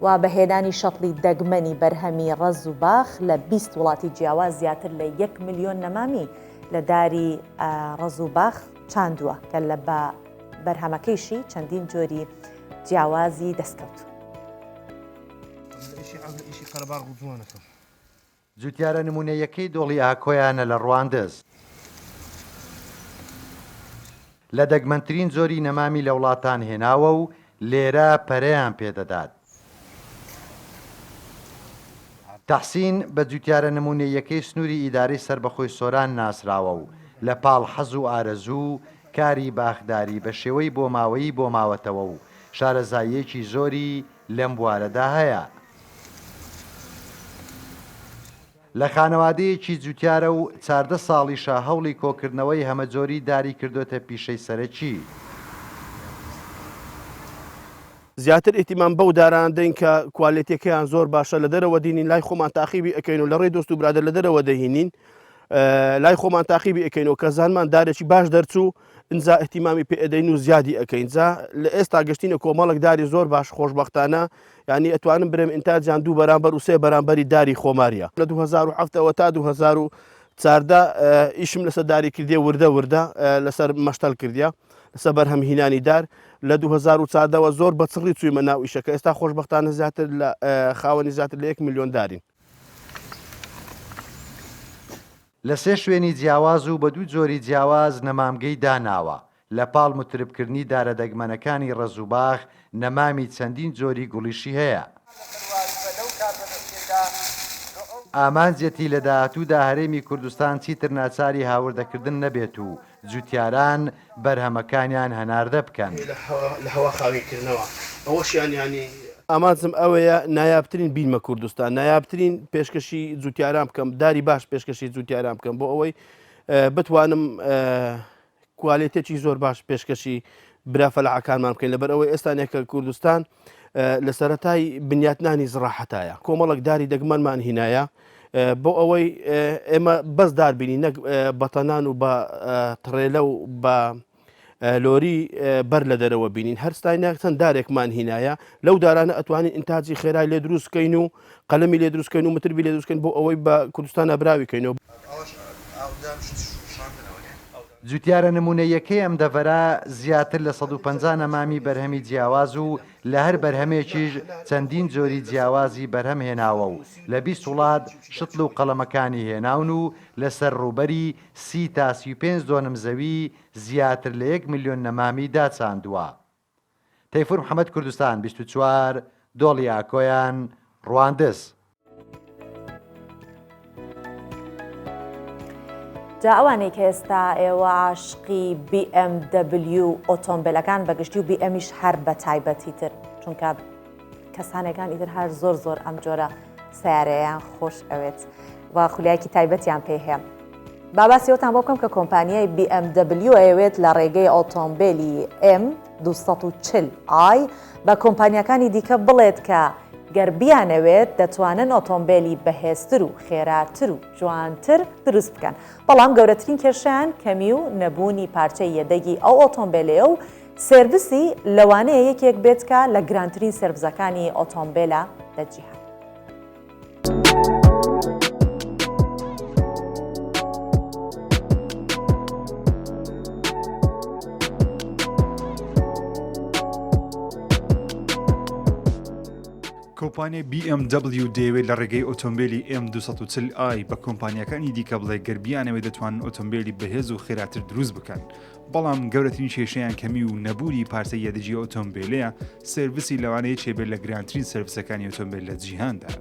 و بەهێنانی شەپڵی دەگمەنی بەرهەمی ڕەز و باخ لە 20 وڵاتی جیاواز زیاتر لە 1 ملیۆن نەمامی لە داری ڕەز و باخ چاندووە کە لە بەرهەمەکەیشی چەندین جۆری جیاوازی دەستکەوت. جوتیارە نمونەیەکەی دۆڵی ئاکۆیانە لە ڕواندز. لە دەگمەنترین زۆری نەمامی لە وڵاتان هێناوە و لێرە پەرەیان پێدەدات. تەحسین بە جوتیارە نمونەیەکەی سنووری ئیدارەی سربەخۆی سۆران ناسراوە و لە پاڵ حەز و ئارەزوو کاری باخداری بە شێوەی بۆ ماوەیی بۆ ماوەتەوە و شارەزاییەکی زۆری لەم بوارەدا هەیە. لە خانەوادەیەکی جوتیارە و 14 ساڵیشە هەوڵی کۆکردنەوەی هەمەجۆری داری کردوتە پیشەی سەرەکی. زیاتر ئیتیمان بەو داران دەین کە کوالێتیەکەیان زۆر باشە لە دەرەوە دینین لای خۆمان تاقیبی ئەەکەین و لە ڕێی دۆست و برادر لە دەرەوە دەهینین لای خۆمان تاقیبی ئەەکەینەوە کە زانمان دارێکی باش دەرچوو ئینجا احتیمامی پێدەین و زیادی ئەەکەین جا لە ئێستا گەشتینە کۆمەڵک داری زۆر باش خۆشبەختانە یعنی ئەتوانم برێم ئینتاجیان 2 بەرامبەر و 3 بەرامبەری داری خۆماریە لە 2007ەوە تا 2014 ئیشم لەسەر داری کردیە وردە لەسەر مەشتەل کردیە لەسەر بەرهەمهینانی دار لە 2014ەوە زۆر بەچڕی چوویمە ناو ئیشەکە ئێستا خۆشبەختانە زیاتر لە خاوەنی زیاتر لە 1 ملیۆن دارین. لە سێ شوێنی جیاواز و بە دوو جۆری جیاواز نەمامگەی داناوە لە پاڵ متربکردنی دارە دەگمەنەکانی ڕەزوباخ نەمامی چەندین جۆری گوڵیشی هەیە. ئامانجێتی لە داهاتوودا هەرێمی کوردستان چیتر ناچاری هاوردەکردن نەبێت و جوتیاران بەرهەمەکانیان هەناردە بکەن لە هەوا خاوینکردنەوە ئەوەشیان ینی ئامانجم ئەوەیە نایابترین بینمە کوردستان نایابترین پێشکەشی جوتیاران بکەم داری باش پێشکەشی جوتیاران بکەم بۆ ئەوەی بتوانم کوالێتێکی زۆر باش پێشکەشی برافەلعەکانمان بکەین لەبەر ئەوەی ئێستانێکە کوردستان لە سەرەتای بنیاتنانی زڕاحەتایە کۆمەڵک داری دەگمەنمان هینایە بۆ ئەوەی ئێمە بەس داربینی نەک بەتەنان و بە تڕێلە و بە لۆری بەر لە دەرەوە بینین هەرستاینە چەند دارێکمان هینایە لەو دارانە ئەتوانین ئینتاجی خێرای لێ دروستکەین و قەلەمی لێ دروستکەین و متربی لێ دروستکەین بۆ ئەوەی بە کوردستان ئەبراویکەینەوە. جوتیارە نمونەیەکەی ئەم دەڤەرە زیاتر لە 150 نەمامی بەرهەمی جیاواز و لە هەر بەرهەمێکیش چەندین جۆری جیاوازی بەرهەم هێناوە و لە 20 وڵات شتل و قەڵەمەکانی هێناون و لەسەر ڕووبەری 30 تا 35 دۆنم زەوی زیاتر لە 1 ملیۆن نەمامی داچاندووە. تەیفور محەممەد کوردستان 24 دۆڵی ئاکۆیان ڕواندز. جا ئەوانەی کە ئێستا ئێوە عاشقی BMW ئۆتۆمبیلەکان بەگشتی و BMش هەر بە تایبەتی تر چونکە کەسانەکان ئیتر هەر زۆر ئەم جۆرە سیارەیان خۆش ئەوێت و خولیایەکی تایبەتیان پێ هەیە. باباسی ئەوتان بۆ بکەم کە کۆمپانیای BMW ئەوێت لە ڕێگەی ئۆتۆمبیلی M240i بە کۆمپانیەکانی دیکە بڵێت کە گەربیانەوێت دەتوانن ئۆتۆمبیلی بەهێزتر و خێراتر و جوانتر دروست بکەن بەڵام گەورەترین کێشیان کەمی و نەبوونی پارچەی یەدەگی ئەو ئۆتۆمبیلەیە و سێرڤیسی لەوانەیە یەکێک بێت کە لە گرانترین سێرڤیسەکانی ئۆتۆمبیلە لەجیهان. کۆمپانیای BMW دەیەوێت لە ڕێگەی ئۆتۆمبیلی M240i بە کۆمپانیەکانی دیکە بڵێ گەربیانەوەی دەتوانن ئۆتۆمبیلی بەهێز و خێراتر دروست بکەن بەڵام گەورەترین کێشەیان کەمی و نەبووری پارچەی یەدەگی ئۆتۆمبیلەیە سێرڤیسی لەوانەیە چێبێت لە گرانترین سێرڤیسەکانی ئۆتۆمبیل لە جیهاندا.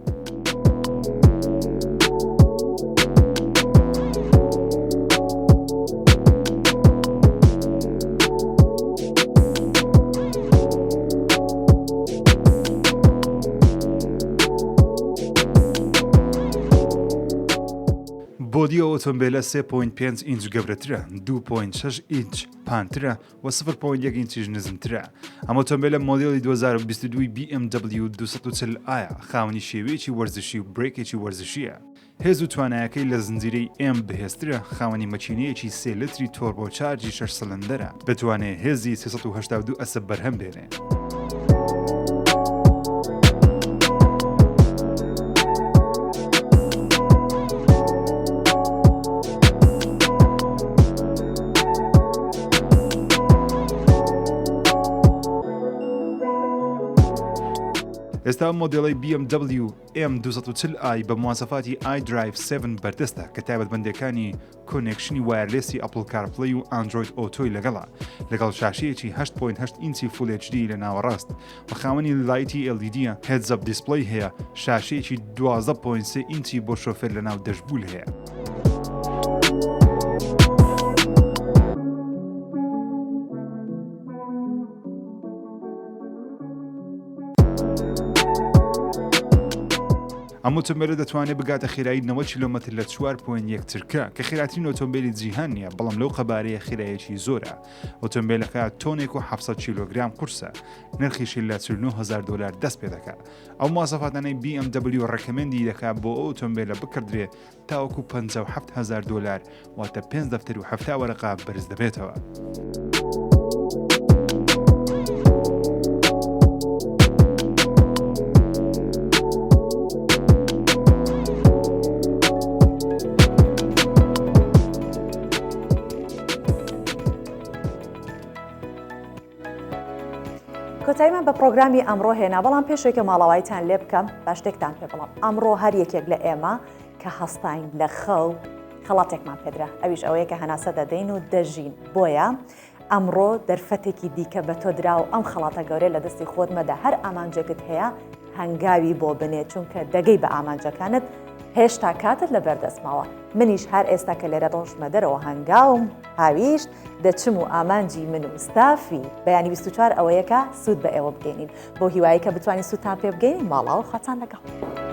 بۆدی ئۆتۆمبیلە 3.5 ئینچ گەورەترە 2.6 ئینچ پانترە و 0.1 ئینچیش نزمترە. ئەم ئۆتۆمبیلە مۆدێڵی 2022 BMW 240i خاوەنی شێوەیەکی وەرزشی و برێکێکی وەرزشیە. هێز و توانایەکەی لە زنجیرەی M بەهێزترە خاوەنی مەچینەیەکی 3 لتری تۆربۆچارجی 6 سلندەرە بتوانێت هێزی 382 ئەسب بەرهەم بێنێ. ئێستا مۆدێڵی BMW M240i بە مواسەفاتی iDrive 7 بەردەستە کە تایبەتمەندیەکانی کۆنێکشنی وایرلێسی ئەپل کارپڵی و ئاندروید ئۆتۆی لەگەڵا لەگەڵ شاشەیەکی 8.8 ئینچی فول HD لە ناوەڕاست و خاوەنی لایتی LEDە هێدز ئەپ دیسپلەی هەیە شاشەیەکی 12.3 ئینچی بۆ شۆفێر لە ناو دەشبول هەیە. ئەم ئۆتۆمبیلە دەتوانێت بگاتە خێرایی 90 کیلۆمەتر لە 4.1 ترکە کە خێراترین ئۆتۆمبیلی جیهان نیە بەڵام لەو قەبارەیە خێراییەکی زۆرە. ئۆتۆمبیلەکە تۆنێک و 700 کیلۆگرام قورسە نرخیشی لە 49,000 دلار دەست پێ دەکات. ئەو مواسەفاتانەی BMW ڕەکەمەندی دەکات بۆ ئەو ئۆتۆمبیلە بکردرێت تاوەکو 57,000 دلار واتە 5 دەفتەر و 7 وەرەقا بەرز دەبێتەوە. کۆتاییمان بە پرۆگرامی ئەمڕۆ هێنا بەڵام پێشێکە ماڵەوایتان لێ بکەم با شتێکتان پێ بڵام ئەمڕۆ هەر یەکێک لە ئێمە کە هەستاین لە خەو خەڵاتێکمان پێدرا ئەویش ئەوەیە کە هەناسە دەدەین و دەژین بۆیە ئەمڕۆ دەرفەتێکی دیکە بە تۆ درا و ئەم خەڵاتە گەورەی لە دەستی خۆت مەدە هەر ئامانجێکت هەیە هەنگاوی بۆ بنێ چونکە دەگەی بە ئامانجەکانت هێشتا کاتت لە بەردەستماوە منیش هەر ئێستا کە لێرە ڕۆژمە دەرەوە هەنگاوم هاویشت دەچم و ئامانجی من و ستافی بەیانی 24 ئەوەیەکە سوود بە ئێوە بگەینین بۆ هیوایی کە بتوانین سوودتان پێ بگەین ماڵاو خەتان لەگەڵ.